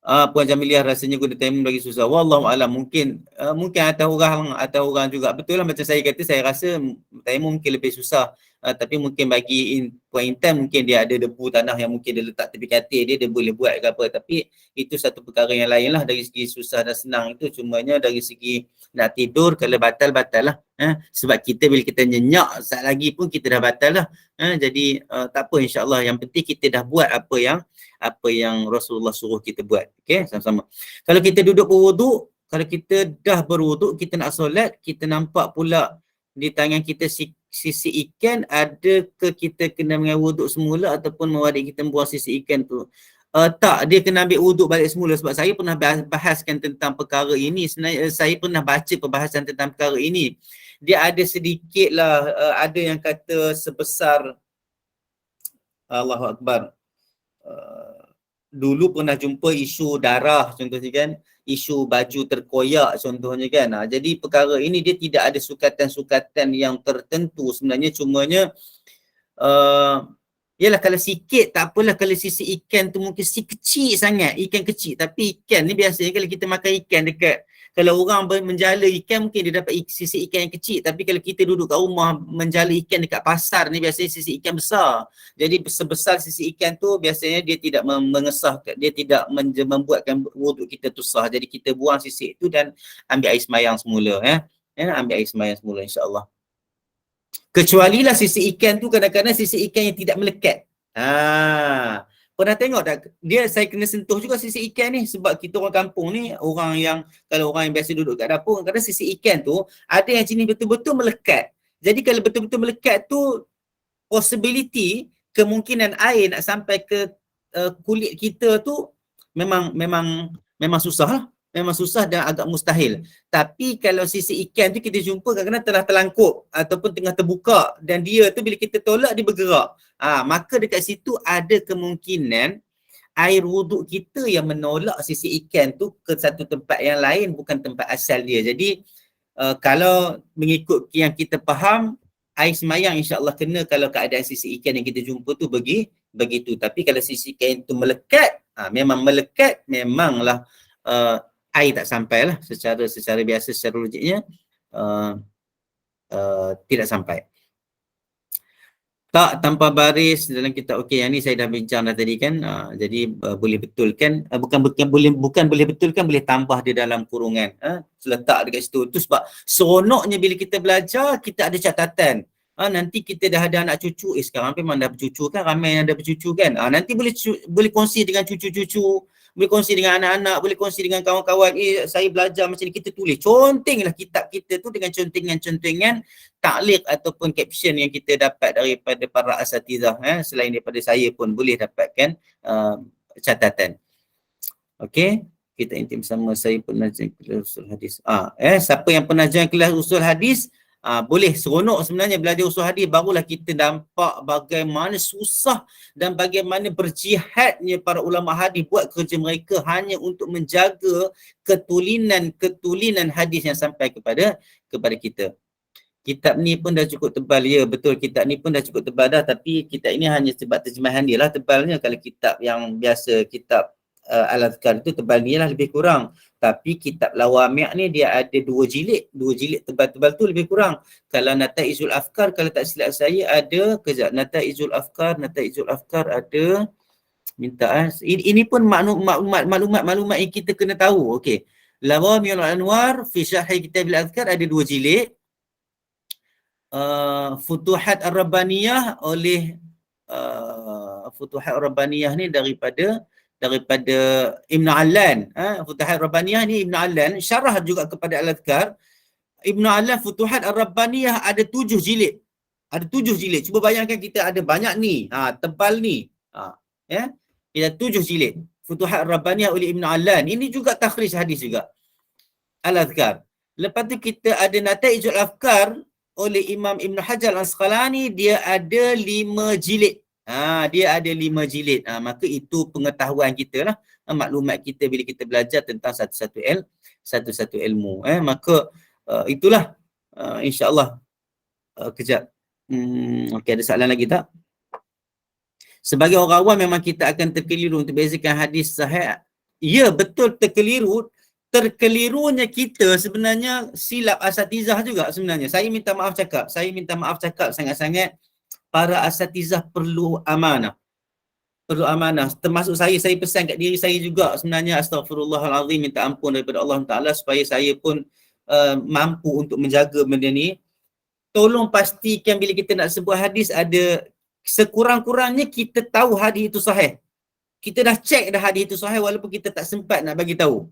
Puan Jamiliah rasanya guna tayamum lagi susah. Wallahu alam, mungkin atas orang juga, betul lah macam saya kata, saya rasa tayamum mungkin lebih susah. Tapi mungkin bagi Puan Intan mungkin dia ada debu tanah yang mungkin dia letak tepi katil dia boleh buat ke apa. Tapi itu satu perkara yang lain lah. Dari segi susah dan senang itu, cumanya dari segi nak tidur, kalau batal lah. Sebab kita bila kita nyenyak saat lagi pun kita dah batal lah. Jadi tak apa, insyaAllah. Yang penting kita dah buat apa yang Rasulullah suruh kita buat. Okay, sama-sama. Kalau kita duduk berwuduk, kalau kita dah berwuduk, kita nak solat, kita nampak pula di tangan kita sisi ikan, adakah kita kena mengambil wuduk semula ataupun mewajib kita buang sisi ikan tu? Tak, dia kena ambil wuduk balik semula sebab saya pernah bahaskan tentang perkara ini. Sebenarnya saya pernah baca perbahasan tentang perkara ini. Dia ada sedikit lah, ada yang kata sebesar Allahu Akbar. Dulu pernah jumpa isu darah contohnya kan, isu baju terkoyak contohnya kan. Jadi perkara ini dia tidak ada sukatan-sukatan yang tertentu sebenarnya, cumanya yalah kalau sikit tak apalah, kalau sisi ikan tu mungkin si kecil sangat, ikan kecil, tapi ikan ni biasanya kalau kita makan ikan dekat, kalau orang menjala ikan mungkin dia dapat sisi ikan yang kecil, tapi kalau kita duduk kat rumah menjala ikan dekat pasar ni biasanya sisi ikan besar. Jadi sebesar sisi ikan tu biasanya dia tidak mengesahkan, dia tidak membuatkan wuduk kita tu sah. Jadi kita buang sisi itu dan ambil air semayang semula ambil air semayang semula insya-Allah. Kecuali lah sisi ikan tu kadang-kadang sisi ikan yang tidak melekat. Pernah tengok tak? Saya kena sentuh juga sisi ikan ni sebab kita orang kampung ni, orang yang biasa duduk kat dapur, kadang sisi ikan tu ada yang jenis betul-betul melekat. Jadi kalau betul-betul melekat tu, possibility, kemungkinan air nak sampai ke kulit kita tu memang susah lah. Memang susah dan agak mustahil. Tapi kalau sisi ikan tu kita jumpa kadang-kadang telah terlangkup ataupun tengah terbuka dan dia tu bila kita tolak dia bergerak. Maka dekat situ ada kemungkinan air wuduk kita yang menolak sisi ikan tu ke satu tempat yang lain, bukan tempat asal dia. Jadi kalau mengikut yang kita faham, air semayang insya-Allah kena kalau keadaan sisi ikan yang kita jumpa tu begitu. Tapi kalau sisi ikan tu melekat, memang melekat, memanglah air tak sampai lah secara biasa, secara logiknya tidak sampai. Tak tanpa baris dalam kitab. Okey, yang ni saya dah bincang dah tadi kan. Jadi boleh betulkan, bukan boleh betulkan, boleh tambah dia dalam kurungan. Letak dekat situ. Itu sebab seronoknya bila kita belajar, kita ada catatan. Nanti kita dah ada anak cucu. Sekarang memang dah bercucu kan, ramai yang dah bercucu kan. Nanti boleh kongsi dengan cucu-cucu, boleh kongsi dengan anak-anak, boleh kongsi dengan kawan-kawan. Saya belajar macam ni, kita tulis. Contenglah kitab kita tu dengan contengan-contengan taklik ataupun caption yang kita dapat daripada para asatizah. Selain daripada saya pun boleh dapatkan catatan. Okey, kita intim bersama. Saya pernah join kelas usul hadis. Siapa yang pernah join kelas usul hadis, boleh, seronok sebenarnya belajar usul hadis. Barulah kita nampak bagaimana susah dan bagaimana berjihadnya para ulama hadis buat kerja mereka hanya untuk menjaga ketulinan hadis yang sampai kepada kita. Kitab ni pun dah cukup tebal, ya betul, kitab ni pun dah cukup tebal dah, tapi kitab ini hanya sebab terjemahan dia lah tebalnya. Kalau kitab yang biasa, kitab Al-Adhkar itu tebal ni lah lebih kurang. Tapi kitab Lawami' ni dia ada 2 jilid tebal-tebal tu lebih kurang. Kalau Nata'izul Afkar, kalau tak silap saya ada, Nata'izul Afkar ada, ini pun maklumat yang kita kena tahu. Okey, Lawami'ul Anwar fi Syarhi Kitab Al-Adhkar ada 2 jilid. Futuhat Ar-Rabbaniyah oleh Futuhat Ar-Rabbaniyah ni daripada Ibn Allan. Futuhat Ar-Rabbaniyah ni Ibn Allan, syarah juga kepada Al-Adhkar. Ibn Allan Futuhat Ar-Rabbaniyah ada 7 jilid. Ada 7 jilid. Cuba bayangkan kita ada banyak ni, tebal ni. Kita 7 jilid. Futuhat Ar-Rabbaniyah oleh Ibn Allan. Ini juga takhrij hadis juga. Al-Adhkar. Lepas tu kita ada Nata'izul Afkar oleh Imam Ibn Hajar Al-Asqalani, dia ada 5 jilid. Dia ada 5 jilid. Maka itu pengetahuan kita lah, maklumat kita bila kita belajar tentang satu-satu ilmu. Maka itulah insya-Allah. Kejap. Okey, ada soalan lagi tak? Sebagai orang awam memang kita akan terkeliru untuk bezakan hadis sahih. Ya, betul, terkelirunya kita sebenarnya silap asatizah juga sebenarnya. Saya minta maaf cakap sangat-sangat. Para asatizah perlu amanah. Termasuk saya pesan kat diri saya juga sebenarnya, astaghfirullahalazim, minta ampun daripada Allah Ta'ala supaya saya pun mampu untuk menjaga benda ni. Tolong pastikan bila kita nak sebuah hadis, ada sekurang-kurangnya kita tahu hadis itu sahih. Kita dah check dah hadis itu sahih walaupun kita tak sempat nak bagi tahu.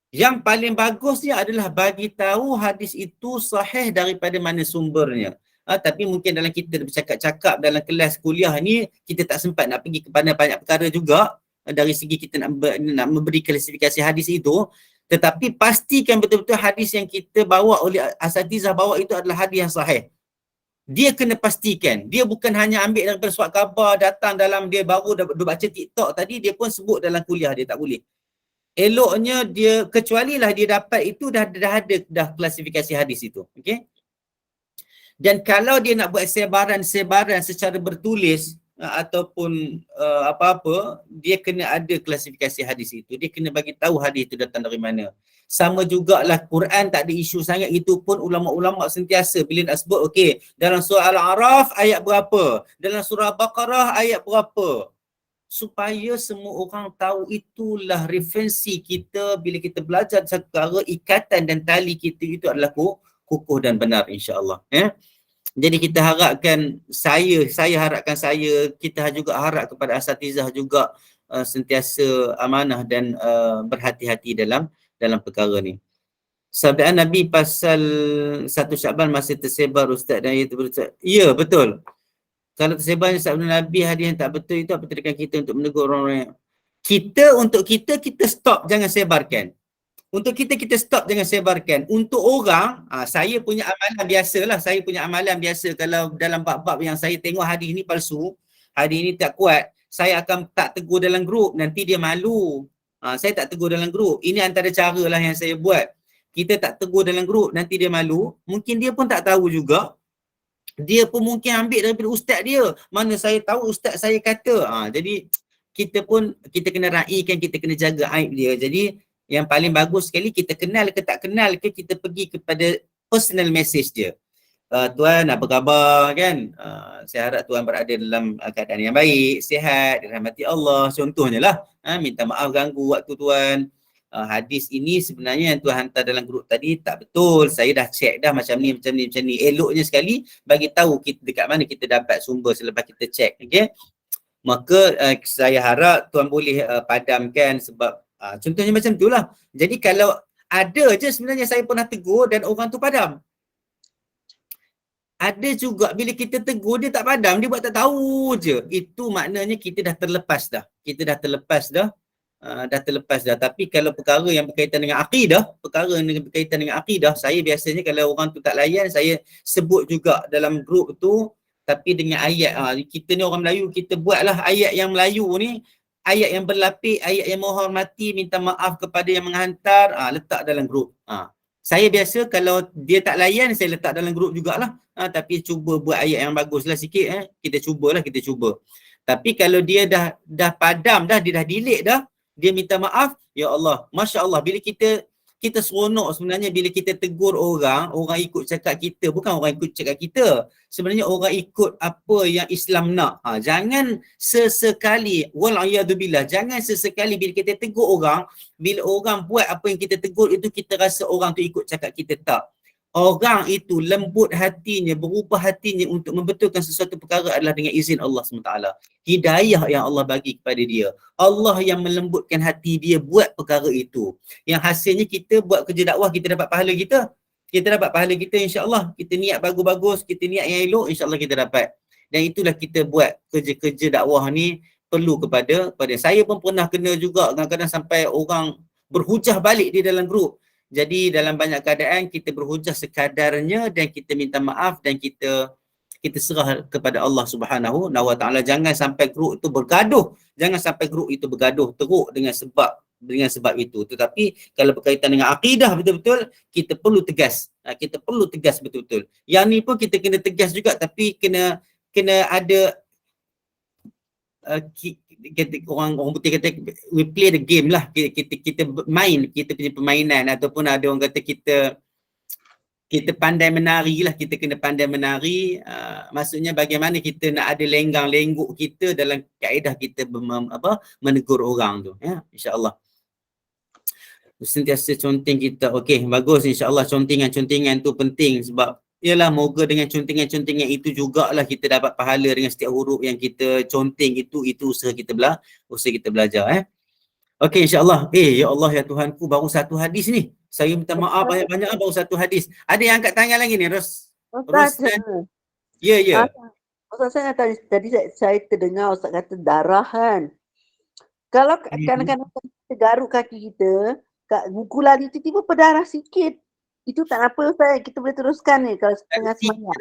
Yang paling bagusnya adalah bagi tahu hadis itu sahih daripada mana sumbernya. Tapi mungkin dalam kita bercakap-cakap dalam kelas kuliah ni, kita tak sempat nak pergi kepada banyak perkara juga dari segi kita nak memberi klasifikasi hadis itu. Tetapi pastikan betul-betul hadis yang kita bawa oleh asatizah bawa itu adalah hadis yang sahih. Dia kena pastikan. Dia bukan hanya ambil daripada surat khabar, datang dalam dia baru dah baca TikTok tadi, dia pun sebut dalam kuliah, dia tak boleh. Eloknya dia, kecualilah dia dapat itu dah ada klasifikasi hadis itu. Okey. Dan kalau dia nak buat sebaran secara bertulis ataupun apa-apa, dia kena ada klasifikasi hadis itu. Dia kena bagi tahu hadis itu datang dari mana. Sama jugalah Quran tak ada isu sangat, itu pun ulama-ulama sentiasa bila nak sebut, okey, dalam surah Al-A'raf ayat berapa, dalam surah Baqarah ayat berapa, supaya semua orang tahu. Itulah referensi kita bila kita belajar perkara, ikatan dan tali kita itu adalah kukuh dan benar, insya-Allah. Jadi kita harapkan, kita juga harap kepada asatizah juga sentiasa amanah dan berhati-hati dalam perkara ni. Sabdaan Nabi pasal 1 Syaban masih tersebar ustaz dan itu betul. Ya, betul. Kalau tersebar sabda Nabi hadis yang tak betul, itu apa tindakan kita untuk menegur orang-orang? Kita stop, jangan sebarkan. Untuk kita stop, jangan sebarkan. Untuk orang, saya punya amalan biasalah. Saya punya amalan biasa kalau dalam bab-bab yang saya tengok hadis ni palsu, hadis ni tak kuat, saya akan tak tegur dalam grup, nanti dia malu. Saya tak tegur dalam grup. Ini antara cara lah yang saya buat. Kita tak tegur dalam grup, nanti dia malu. Mungkin dia pun tak tahu juga. Dia pun mungkin ambil daripada ustaz dia. Mana saya tahu ustaz saya kata. Jadi kita kena raikan, kita kena jaga aib dia. Jadi yang paling bagus sekali, kita kenal ke tak kenal ke, kita pergi kepada personal message dia. Tuan, apa khabar kan? Saya harap tuan berada dalam keadaan yang baik, sihat, dirahmati Allah. Contohnya lah, minta maaf ganggu waktu tuan. Hadis ini sebenarnya yang tuan hantar dalam grup tadi tak betul. Saya dah check dah macam ni. Eloknya sekali bagi tahu kita dekat mana kita dapat sumber selepas kita check. Okey. Maka saya harap tuan boleh padamkan sebab contohnya macam itulah. Jadi kalau ada je sebenarnya saya pernah tegur dan orang tu padam. Ada juga bila kita tegur dia tak padam, dia buat tak tahu je. Itu maknanya kita dah terlepas dah. Tapi kalau perkara yang berkaitan dengan akidah, saya biasanya kalau orang tu tak layan, saya sebut juga dalam grup tu, tapi dengan ayat. Kita ni orang Melayu, kita buatlah ayat yang Melayu ni, ayat yang berlapis, ayat yang menghormati, minta maaf kepada yang menghantar, letak dalam grup. Saya biasa kalau dia tak layan, saya letak dalam grup jugalah. Tapi cuba buat ayat yang baguslah sikit. Kita cuba. Tapi kalau dia dah padam dah, dia dah delete dah, dia minta maaf, ya Allah, Masya Allah, bila kita seronok sebenarnya bila kita tegur orang ikut cakap kita, bukan orang ikut cakap kita. Sebenarnya orang ikut apa yang Islam nak. Jangan sesekali, wal'iyadzubillah, jangan sesekali bila kita tegur orang, bila orang buat apa yang kita tegur itu, kita rasa orang tu ikut cakap kita. Tak. Orang itu lembut hatinya, berubah hatinya untuk membetulkan sesuatu perkara adalah dengan izin Allah SWT. Hidayah yang Allah bagi kepada dia. Allah yang melembutkan hati dia buat perkara itu. Yang hasilnya kita buat kerja dakwah, kita dapat pahala kita. Kita dapat pahala kita, insya-Allah. Kita niat bagus-bagus, kita niat yang elok, insya-Allah kita dapat. Dan itulah kita buat kerja-kerja dakwah ni perlu kepada saya pun pernah kena juga kadang-kadang sampai orang berhujah balik di dalam grup. Jadi dalam banyak keadaan kita berhujah sekadarnya dan kita minta maaf dan kita serah kepada Allah Subhanahu wa taala. Jangan sampai grup itu bergaduh. Teruk dengan sebab itu. Tetapi kalau berkaitan dengan akidah betul-betul, kita perlu tegas. Betul-betul. Yang ni pun kita kena tegas juga, tapi kena ada orang putih kata we play the game lah, kita main, kita punya permainan, ataupun ada orang kata kita pandai menari lah, kita kena pandai menari. Maksudnya bagaimana kita nak ada lenggang-lengguk kita dalam kaedah kita menegur orang tu, ya, insya-Allah. Sentiasa conteng kita. Okey, bagus, insya-Allah. Contingan tu penting sebab ialah moga dengan contingan itu jugalah kita dapat pahala dengan setiap huruf yang kita conteng itu usaha kita belajar. Okey, insya-Allah. Ya Allah ya Tuhanku, baru satu hadis ni. Saya minta maaf banyak-banyak, baru satu hadis. Ada yang angkat tangan lagi ni, Ustaz, Roslan. Ya. Ustaz, saya tadi saya terdengar Ustaz kata darah kan. Kalau kadang-kadang kita garuk kaki kita, buku lari tiba-tiba berdarah sikit. Itu tak apa Ustaz, kita boleh teruskan ni kalau tengah semayang.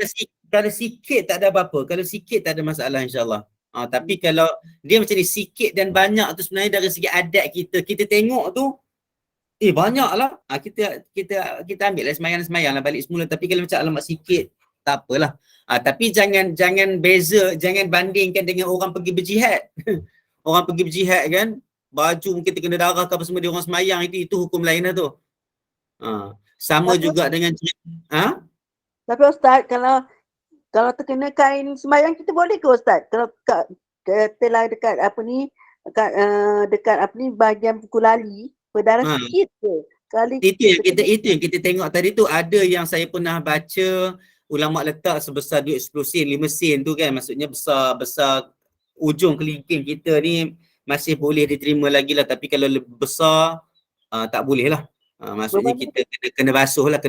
Kalau sikit tak ada apa-apa. Kalau sikit tak ada masalah insya-Allah. Tapi kalau dia macam ni sikit dan banyak tu sebenarnya dari segi adat kita tengok tu banyak lah. Kita ambil lah semayang lah balik semula. Tapi kalau macam alamat sikit, tak apalah. Tapi jangan beza, jangan bandingkan dengan orang pergi berjihad. Orang pergi berjihad kan, baju mungkin terkena darah ke apa semua, dia orang semayang, itu hukum lain lah tu. Sama tapi, juga dengan Tapi Ustaz, kalau terkena kain semayang kita boleh ke Ustaz? Kalau telah dekat bahagian buku lali berdarah sikit ke? Itu yang kita tengok tadi tu. Ada yang saya pernah baca ulama letak sebesar duit 10 sen, 5 sen tu kan, maksudnya besar ujung kelingking kita ni masih boleh diterima lagi lah, tapi kalau lebih besar tak boleh lah. Maksudnya kita kena basuh lah,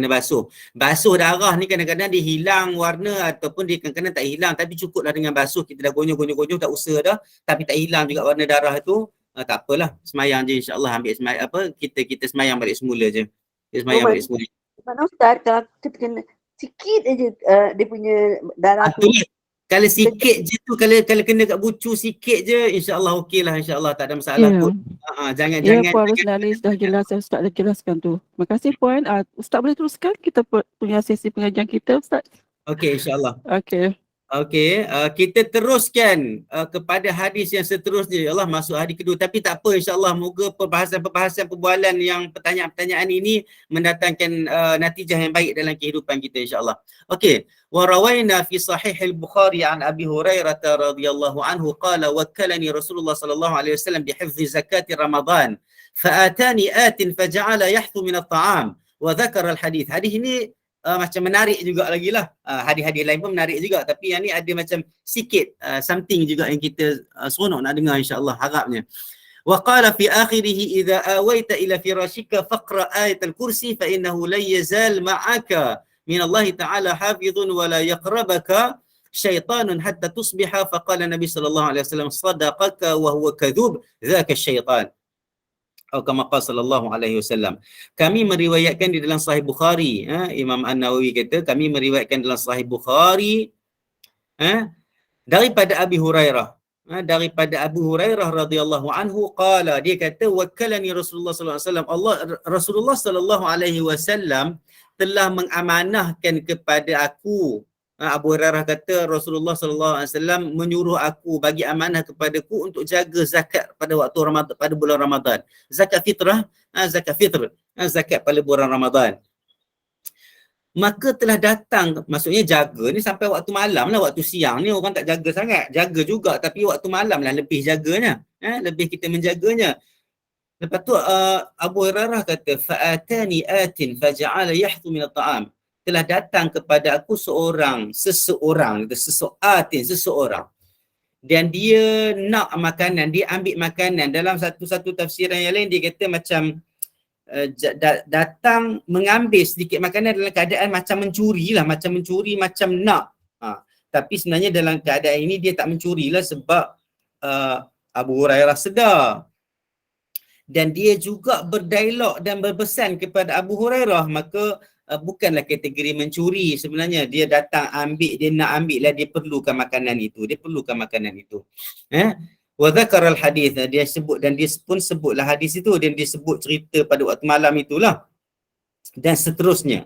basuh darah ni kadang-kadang dia hilang warna ataupun dia kadang-kadang tak hilang, tapi cukup lah dengan basuh, kita dah gonyol tak usah dah, tapi tak hilang juga warna darah tu, tak apalah, semayang je insya-Allah, ambil semayang kita semayang balik semula je. Kita semayang balik semula. Mana Ustaz, kalau kita kena sikit aja dia punya darah tu. Kalau sikit je tu, kalau kena kat bucu sikit je, insya-Allah okeylah, insya-Allah tak ada masalah kot. Jangan Puan Roslan dah jelas, Ustaz dah jelaskan tu. Terima kasih Puan. Ustaz boleh teruskan kita punya sesi pengajian kita Ustaz. Okey, insya-Allah. Okey, kita teruskan kepada hadis yang seterusnya. Ya Allah, masuk hadis kedua, tapi tak apa, insya-Allah moga perbahasan perbualan yang pertanyaan-pertanyaan ini mendatangkan natijah yang baik dalam kehidupan kita insya-Allah. Okey, wa rawaina fi sahih al-Bukhari an Abi Hurairah radhiyallahu anhu qala wakkalani Rasulullah sallallahu alaihi wasallam bi hifdhi zakati Ramadan fa atani atin faja'ala yahthu min at-ta'am wa dhakara al-hadith. Hadis ini macam menarik juga lagi lah. Hadis-hadis lain pun menarik juga, tapi yang ni ada macam sikit something juga yang kita seronok nak dengar insya-Allah, harapnya. Wa qala fi akhirih idza awaita ila firashika faqra ayatul kursi fa innahu la yazal ma'aka min Allah ta'ala hafizun wa la yaqrabaka syaitanun hatta tusbiha faqala Nabi sallallahu alaihi wasallam sadaqaka wa huwa kadhub dzaka syaitan. Atau kama qala sallallahu alaihi wasallam. Kami meriwayatkan di dalam Sahih Bukhari, Imam An-Nawawi kata kami meriwayatkan dalam Sahih Bukhari daripada Abi Hurairah, daripada Abu Hurairah radhiyallahu anhu qala, dia kata wakkalani Rasulullah sallallahu alaihi wasallam, Rasulullah sallallahu alaihi wasallam telah mengamanahkan kepada aku. Abu Hurairah kata Rasulullah sallallahu alaihi wasallam menyuruh aku, bagi amanah kepadaku untuk jaga zakat pada waktu Ramadan, pada bulan Ramadan. Zakat fitrah, zakat pada bulan Ramadan. Maka telah datang, maksudnya jaga ni sampai waktu malam lah, waktu siang ni orang tak jaga sangat. Jaga juga tapi waktu malam lah lebih jaganya. Lebih kita menjaganya. Lepas tu Abu Hurairah kata fa'atani atin faja'ala yahthu min at-ta'am. Telah datang kepada aku seseorang, dan dia nak makanan, dia ambil makanan. Dalam satu tafsiran yang lain dia kata macam datang mengambil sedikit makanan dalam keadaan macam mencuri, macam nak. Tapi sebenarnya dalam keadaan ini dia tak mencuri lah, sebab Abu Hurairah sedar. Dan dia juga berdialog dan berpesan kepada Abu Hurairah, maka bukanlah kategori mencuri sebenarnya. Dia datang ambil, dia nak ambil lah, dia perlukan makanan itu. Wa dzakara al-hadith, dia sebut, dan dia pun sebutlah hadis itu, dan dia sebut cerita pada waktu malam itulah. Dan seterusnya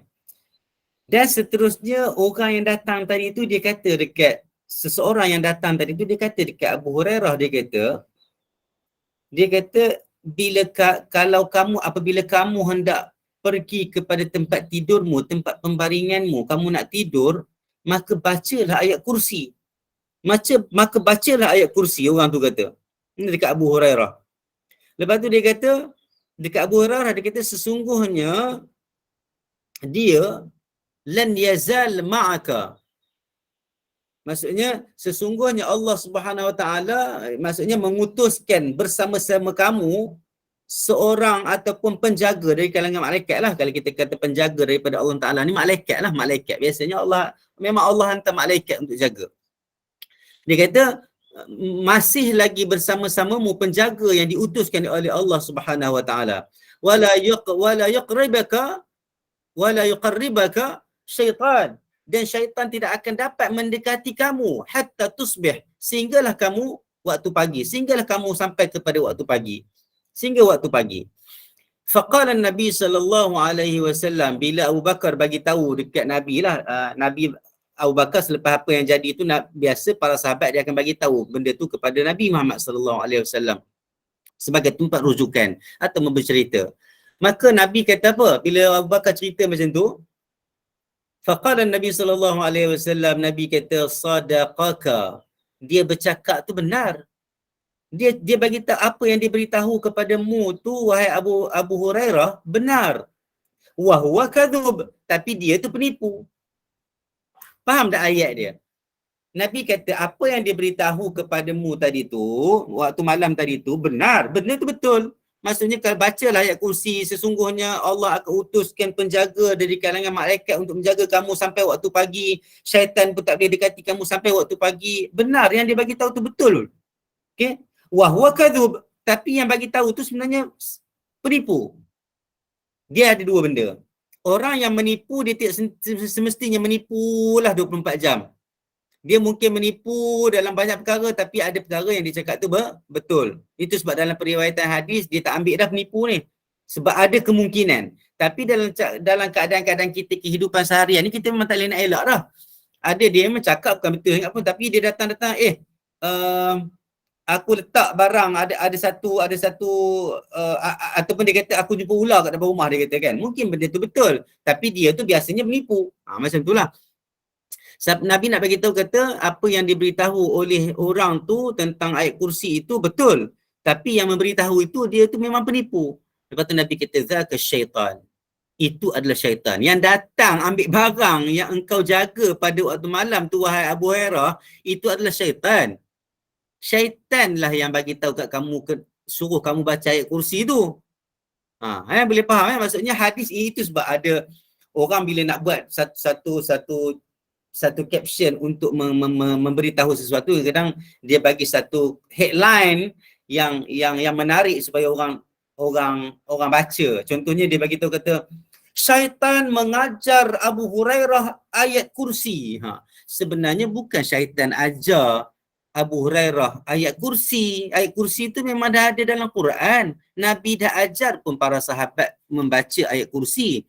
orang yang datang tadi itu, dia kata dekat seseorang yang datang tadi itu, dia kata dekat Abu Hurairah, dia kata apabila kamu hendak pergi kepada tempat tidurmu, tempat pembaringanmu, kamu nak tidur, maka bacalah ayat kursi. Maka bacalah ayat kursi, orang tu kata. Ini dekat Abu Hurairah. Lepas tu dia kata, dekat Abu Hurairah dia kata sesungguhnya dia lan yazal ma'aka. Maksudnya sesungguhnya Allah Subhanahu Wa Taala, maksudnya mengutuskan bersama-sama kamu seorang ataupun penjaga dari kalangan malaikat lah. Kalau kita kata penjaga daripada Allah Ta'ala ni malaikat lah, malaikat. Biasanya memang Allah hantar malaikat untuk jaga. Dia kata masih lagi bersama-samamu penjaga yang diutuskan oleh Allah Subhanahu Wa Ta'ala. Wala yuqarribaka syaitan, dan syaitan tidak akan dapat mendekati kamu hatta tusbih, sehinggalah kamu waktu pagi, sehinggalah kamu sampai kepada waktu pagi, sehingga waktu pagi. Faqala Nabi sallallahu alaihi wasallam, bila Abu Bakar bagi tahu dekat Nabi lah, Nabi Abu Bakar selepas apa yang jadi itu, biasa para sahabat dia akan bagi tahu benda tu kepada Nabi Muhammad sallallahu alaihi wasallam sebagai tempat rujukan atau memberi cerita. Maka Nabi kata apa bila Abu Bakar cerita macam tu? Faqala Nabi sallallahu alaihi wasallam, Nabi kata sadaqaka, dia bercakap tu benar. Dia bagi tahu apa yang dia beritahu kepadamu tu, wahai Abu Hurairah, benar. Wa huwa kadhub, tapi dia tu penipu. Faham tak ayat dia? Nabi kata apa yang dia beritahu kepadamu tadi tu, waktu malam tadi tu, benar. Benda tu betul. Maksudnya kalau bacalah ayat kursi, sesungguhnya Allah akan utuskan penjaga dari kalangan malaikat untuk menjaga kamu sampai waktu pagi. Syaitan pun tak boleh dekati kamu sampai waktu pagi. Benar, yang dia bagi tahu tu betul. Okey? Wa huwa kadhub, tapi yang bagi tahu tu sebenarnya penipu. Dia ada dua benda. Orang yang menipu, dia tidak semestinya menipulah 24 jam. Dia mungkin menipu dalam banyak perkara, tapi ada perkara yang dia cakap tu betul. Itu sebab dalam periwayatan hadis, dia tak ambil dah penipu ni. Sebab ada kemungkinan. Tapi dalam keadaan-keadaan kita, kehidupan seharian ni, kita memang tak boleh nak elak dah. Ada dia memang cakap bukan betul apa, tapi dia datang-datang, aku letak barang, ada satu ataupun dia kata aku jumpa ular kat depan rumah, dia kata kan. Mungkin benda tu betul, tapi dia tu biasanya menipu. Macam itulah. Nabi nak bagi tahu, kata apa yang diberitahu oleh orang tu tentang ayat kursi itu betul, tapi yang memberitahu itu dia tu memang penipu. Lepas tu Nabi kata zaka syaitan, itu adalah syaitan yang datang ambil barang yang engkau jaga pada waktu malam tu, wahai Abu Hurairah, itu adalah syaitan. Syaitanlah yang bagi tahu kat kamu, suruh kamu baca ayat kursi tu. Boleh faham maksudnya hadis itu. Sebab ada orang bila nak buat satu caption untuk memberitahu sesuatu, kadang dia bagi satu headline yang menarik supaya orang baca. Contohnya dia bagi tahu, kata syaitan mengajar Abu Hurairah ayat kursi. Sebenarnya bukan syaitan ajar Abu Hurairah ayat kursi. Ayat kursi itu memang dah ada dalam Quran. Nabi dah ajar pun para sahabat membaca ayat kursi.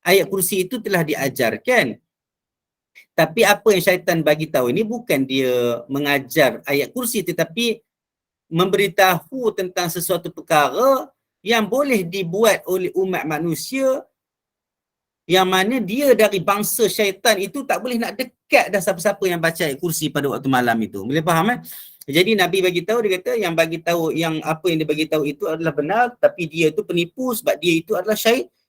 Ayat kursi itu telah diajarkan. Tapi apa yang syaitan bagi tahu ini bukan dia mengajar ayat kursi, tetapi memberitahu tentang sesuatu perkara yang boleh dibuat oleh umat manusia, yang mana dia dari bangsa syaitan itu tak boleh nak dekat dah siapa-siapa yang baca ayat kursi pada waktu malam itu. Boleh faham Jadi Nabi bagi tahu, dia kata yang bagi tahu, yang apa yang dia bagi tahu itu adalah benar, tapi dia itu penipu sebab dia itu adalah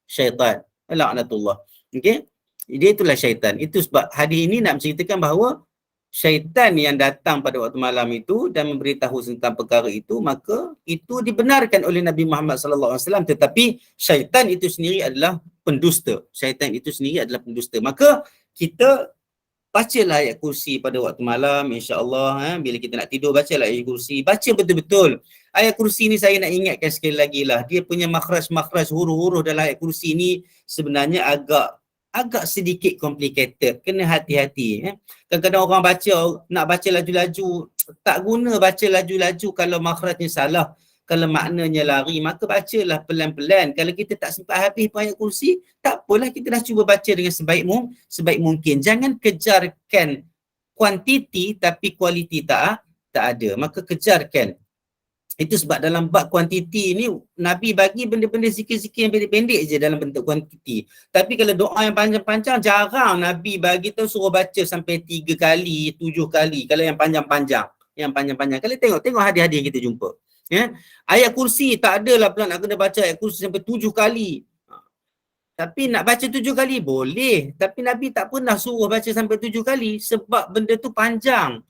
syaitan. La'natullah. Okey? Dia itulah syaitan. Itu sebab hadis ini nak menceritakan bahawa syaitan yang datang pada waktu malam itu dan memberitahu tentang perkara itu, maka itu dibenarkan oleh Nabi Muhammad sallallahu alaihi wasallam, tetapi syaitan itu sendiri adalah pendusta. Syaitan itu sendiri adalah pendusta. Maka kita bacalah ayat kursi pada waktu malam, insya-Allah. Bila kita nak tidur, bacalah ayat kursi. Baca betul-betul. Ayat kursi ni saya nak ingatkan sekali lagi lah. Dia punya makhraj-makhraj, huruf-huruf dalam ayat kursi ni sebenarnya agak sedikit complicated. Kena hati-hati. Kadang-kadang orang nak baca laju-laju, tak guna baca laju-laju kalau makhrajnya salah, kalau maknanya lari, maka bacalah pelan-pelan. Kalau kita tak sempat habis ayat kursi, tak apalah, kita dah cuba baca dengan sebaik mungkin. Jangan kejarkan kuantiti tapi kualiti tak ada. Maka kejarkan. Itu sebab dalam bab kuantiti ni, Nabi bagi benda-benda zikir-zikir yang pendek-pendek je dalam bentuk kuantiti. Tapi kalau doa yang panjang-panjang, jarang Nabi bagi tahu suruh baca sampai 3 kali, 7 kali. Kalau yang panjang-panjang. Kalau tengok hadis-hadis yang kita jumpa. Ayat kursi tak adalah pula nak kena baca ayat kursi sampai 7 kali. Tapi nak baca 7 kali boleh. Tapi Nabi tak pernah suruh baca sampai 7 kali sebab benda tu panjang.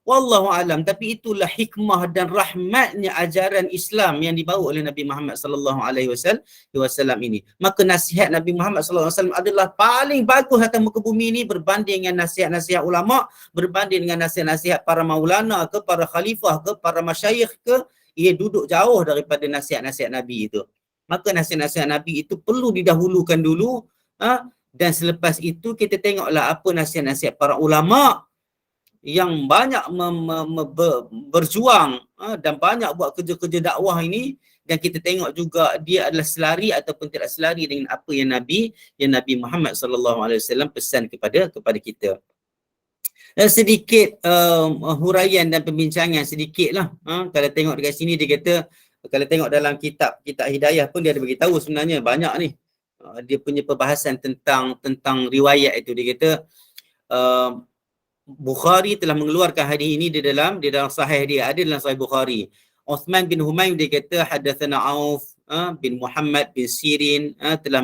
Wallahu alam, tapi itulah hikmah dan rahmatnya ajaran Islam yang dibawa oleh Nabi Muhammad sallallahu alaihi wasallam ini. Maka nasihat Nabi Muhammad sallallahu alaihi wasallam adalah paling bagus atas muka bumi ini berbanding dengan nasihat-nasihat ulama, berbanding dengan nasihat-nasihat para maulana ke, para khalifah ke, para masyayikh ke, ia duduk jauh daripada nasihat-nasihat Nabi itu. Maka nasihat-nasihat Nabi itu perlu didahulukan dulu, dan selepas itu kita tengoklah apa nasihat-nasihat para ulama yang banyak berjuang dan banyak buat kerja-kerja dakwah ini, dan kita tengok juga dia adalah selari ataupun tidak selari dengan apa yang Nabi Muhammad sallallahu alaihi wasallam pesan kepada kita. Sedikit huraian dan pembincangan sedikitlah. Kalau tengok dekat sini dia kata, kalau tengok dalam kitab Hidayah pun dia ada bagi tahu sebenarnya banyak ni. Dia punya perbahasan tentang riwayat itu. Dia kata Bukhari telah mengeluarkan hadis ini di dalam sahih dia, ada dalam sahih Bukhari. Uthman bin Humaim dia kata hadatsana Auf bin Muhammad bin Sirin telah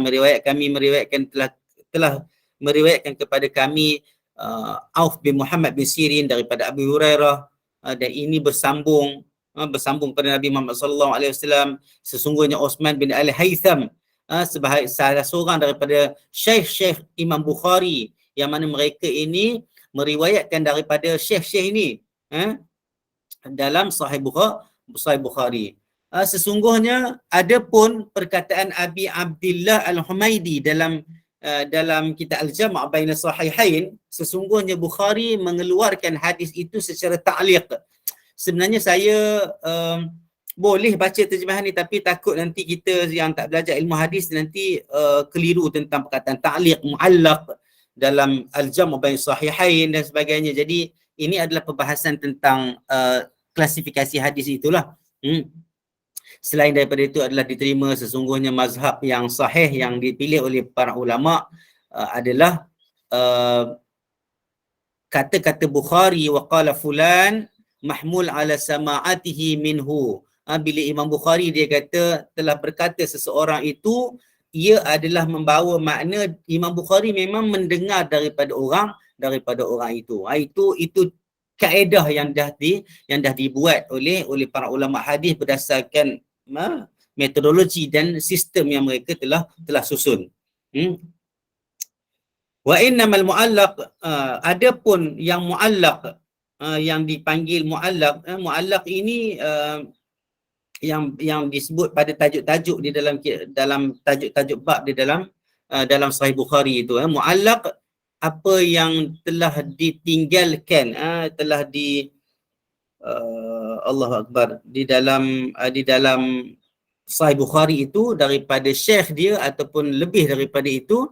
meriwayatkan kepada kami Auf bin Muhammad bin Sirin daripada Abu Hurairah, dan ini bersambung pada Nabi Muhammad sallallahu alaihi wasallam. Sesungguhnya Uthman bin Al-Haytham sebagai salah seorang daripada syekh-syekh Imam Bukhari, yang mana mereka ini meriwayatkan daripada syekh-syekh ini dalam Sahih Bukhari. Sesungguhnya ada pun perkataan Abi Abdillah Al-Humaidi dalam kitab Al-Jam' Baina Sahihain, sesungguhnya Bukhari mengeluarkan hadis itu secara ta'liq. Sebenarnya saya boleh baca terjemahan ni, tapi takut nanti kita yang tak belajar ilmu hadis nanti keliru tentang perkataan ta'liq, mu'allaq dalam Al-Jam' Bain Sahihain dan sebagainya. Jadi ini adalah perbahasan tentang klasifikasi hadis itulah. Selain daripada itu adalah diterima sesungguhnya mazhab yang sahih yang dipilih oleh para ulama adalah kata-kata Bukhari wa qala fulan mahmul ala sama'atihi minhu. Bila Imam Bukhari dia kata telah berkata seseorang itu, ia adalah membawa makna Imam Bukhari memang mendengar daripada orang itu. Itu kaedah yang dah dibuat oleh para ulama hadis berdasarkan metodologi dan sistem yang mereka telah susun. Wa innamal muallaq, adapun yang muallaq, yang dipanggil muallaq ini yang disebut pada tajuk-tajuk di dalam tajuk-tajuk bab di dalam Sahih Bukhari itu. Muallaq, apa yang telah ditinggalkan, Allahu Akbar, di dalam Sahih Bukhari itu daripada syekh dia ataupun lebih daripada itu,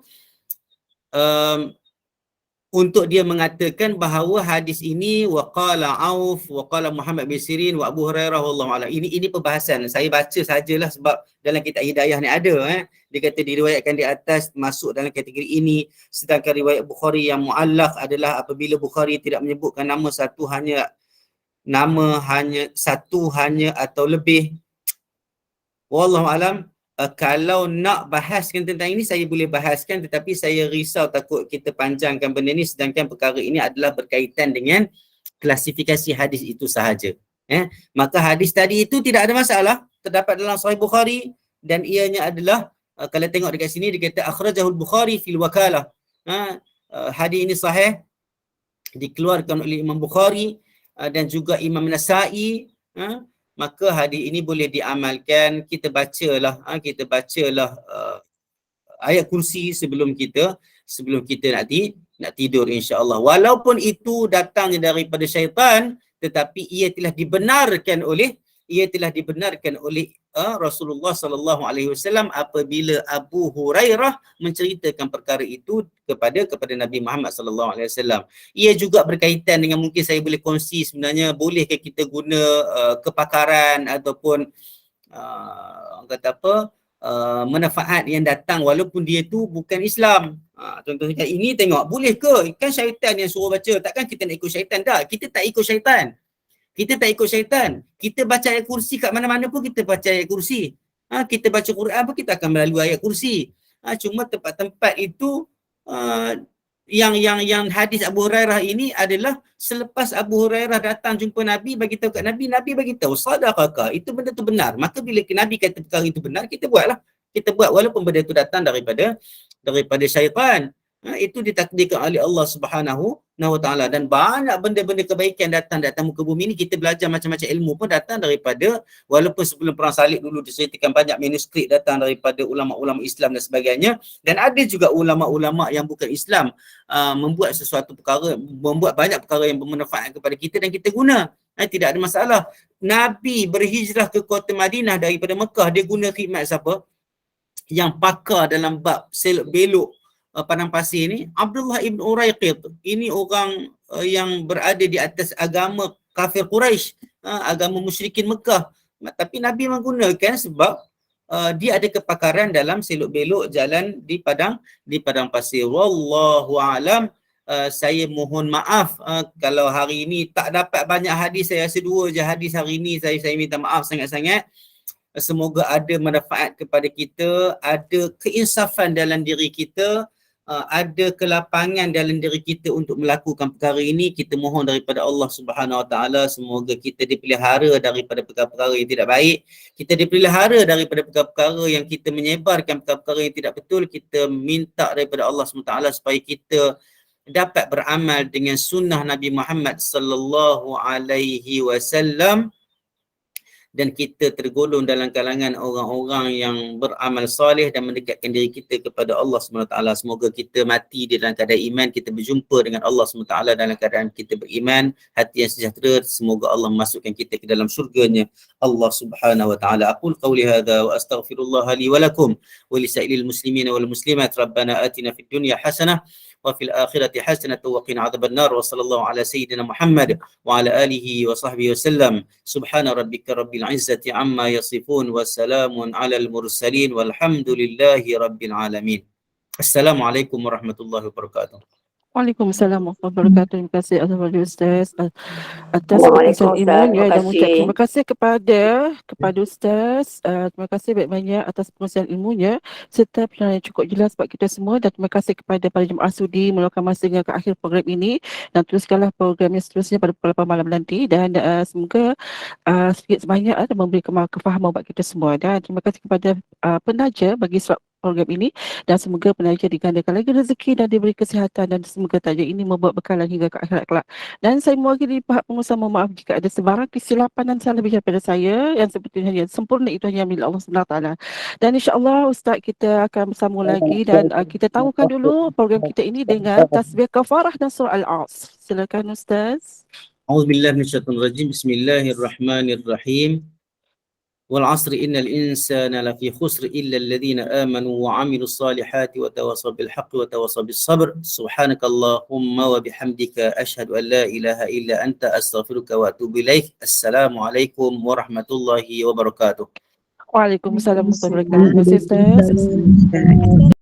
untuk dia mengatakan bahawa hadis ini waqala Auf waqala Muhammad bin Sirin wa Abu Hurairah wallahu a'lam. Ini perbahasan. Saya baca sajalah sebab dalam kitab Hidayah ni ada dia kata diriwayatkan di atas masuk dalam kategori ini. Sedangkan riwayat Bukhari yang muallaq adalah apabila Bukhari tidak menyebutkan nama satu hanya atau lebih. Wallahu a'lam. Kalau nak bahaskan tentang ini saya boleh bahaskan, tetapi saya risau takut kita panjangkan benda ni, sedangkan perkara ini adalah berkaitan dengan klasifikasi hadis itu sahaja. Maka hadis tadi itu tidak ada masalah, terdapat dalam Sahih Bukhari, dan ianya adalah kalau tengok dekat sini dia kata akhrajahul Bukhari fil wakalah. Hadis ini sahih, dikeluarkan oleh Imam Bukhari dan juga Imam Nasa'i. Maka hadis ini boleh diamalkan. Kita bacalah ayat kursi sebelum kita nak tidur insya-Allah. Walaupun itu datangnya daripada syaitan, tetapi ia telah dibenarkan oleh Rasulullah sallallahu alaihi wasallam apabila Abu Hurairah menceritakan perkara itu kepada Nabi Muhammad sallallahu alaihi wasallam. Ia juga berkaitan dengan, mungkin saya boleh kongsi sebenarnya, bolehkah kita guna kepakaran ataupun manfaat yang datang walaupun dia tu bukan Islam. Contohnya ini, tengok boleh ke? Kan syaitan yang suruh baca, takkan kita nak ikut syaitan? Tak, kita tak ikut syaitan. Kita baca ayat kursi kat mana-mana pun kita baca ayat kursi. Kita baca Quran pun kita akan melalui ayat kursi. Cuma tempat-tempat itu yang hadis Abu Hurairah ini adalah selepas Abu Hurairah datang jumpa Nabi, bagi tahu kat Nabi, Nabi bagi tahu sadaqaka, itu benda tu benar. Maka bila Nabi kata perkara itu benar, kita buatlah. Kita buat walaupun benda itu datang daripada syaitan. Itu ditakdirkan oleh Allah Subhanahu wa taala, dan banyak benda-benda kebaikan datang muka bumi ni. Kita belajar macam-macam ilmu pun datang daripada, walaupun sebelum perang salib dulu diceritakan banyak manuskrip datang daripada ulama-ulama Islam dan sebagainya, dan ada juga ulama-ulama yang bukan Islam membuat sesuatu perkara, membuat banyak perkara yang bermanfaat kepada kita dan kita guna. Tidak ada masalah. Nabi berhijrah ke kota Madinah daripada Mekah, dia guna khidmat siapa? Yang pakar dalam bab selok belok padang pasir ni, Abdullah ibn Uraiqid. Ini orang yang berada di atas agama kafir Quraisy, agama musyrikin Mekah. Tapi Nabi menggunakan sebab dia ada kepakaran dalam selok belok jalan di padang pasir. Wallahu alam. Saya mohon maaf kalau hari ini tak dapat banyak hadis. Saya rasa 2 je hadis hari ini. Saya minta maaf sangat-sangat. Semoga ada manfaat kepada kita, ada keinsafan dalam diri kita, ada kelapangan dalam diri kita untuk melakukan perkara ini. Kita mohon daripada Allah Subhanahu Wa Taala, semoga kita dipelihara daripada perkara-perkara yang tidak baik. Kita dipelihara daripada perkara-perkara yang kita menyebarkan perkara-perkara yang tidak betul. Kita minta daripada Allah Subhanahu Wa Taala supaya kita dapat beramal dengan sunnah Nabi Muhammad sallallahu alaihi wasallam, dan kita tergolong dalam kalangan orang-orang yang beramal soleh dan mendekatkan diri kita kepada Allah SWT. Semoga kita mati di dalam keadaan iman, kita berjumpa dengan Allah SWT dalam keadaan kita beriman, hati yang sejahtera. Semoga Allah memasukkan kita ke dalam syurganya Allah Subhanahu wa taala. Aqul qawli hadza wa astaghfirullah li wa lakum wa li sa'ilil muslimin wal muslimat. Rabbana atina fid dunya hasanah وفي الآخرة حسنة وقنا عذاب النار. وصلى الله على سيدنا محمد وعلى آله وصحبه وسلم. سبحان ربك رب العزة عما يصفون وسلام على المرسلين والحمد لله رب العالمين. السلام عليكم ورحمة الله وبركاته. Waalaikumsalam warahmatullahi wabarakatuh. Terima kasih kepada Ustaz atas penjelasan ilmunya dan terima kasih kepada Ustaz. Terima kasih banyak-banyak atas penjelasan ilmunya serta penjelasan yang cukup jelas buat kita semua, dan terima kasih kepada para jemaah sudi meluangkan masa hingga ke akhir program ini, dan teruskanlah programnya seterusnya pada pukul 8 malam nanti, dan semoga sedikit sebanyak memberi kefahaman buat kita semua. Dan terima kasih kepada penaja bagi program ini, dan semoga penaja digandakan lagi rezeki dan diberi kesihatan, dan semoga tajuk ini membuat bekalan hingga ke akhirat kelak. Dan saya mewakili pihak pengusaha mohon maaf jika ada sebarang kesilapan dan salah bicara daripada saya, yang seperti hanya sempurna itu hanya milik Allah SWT. Dan insya-Allah Ustaz kita akan bersambung lagi, dan kita tahukan dulu program kita ini dengan tasbih kafarah dan surah Al-Asr. Silakan Ustaz. A'udzubillahi minasyaitonir rajim. Bismillahirrahmanirrahim. والعصر إن الإنسان لفي خسر إلا الذين آمنوا وعملوا الصالحات وتواصوا بالحق وتواصوا بالصبر. سبحانك اللهم وبحمدك أشهد أن لا إله إلا أنت أستغفرك وأتوب إليك. السلام عليكم ورحمة الله وبركاته. Waalaikumsalam warahmatullahi wabarakatuh. Terima kasih Ustaz.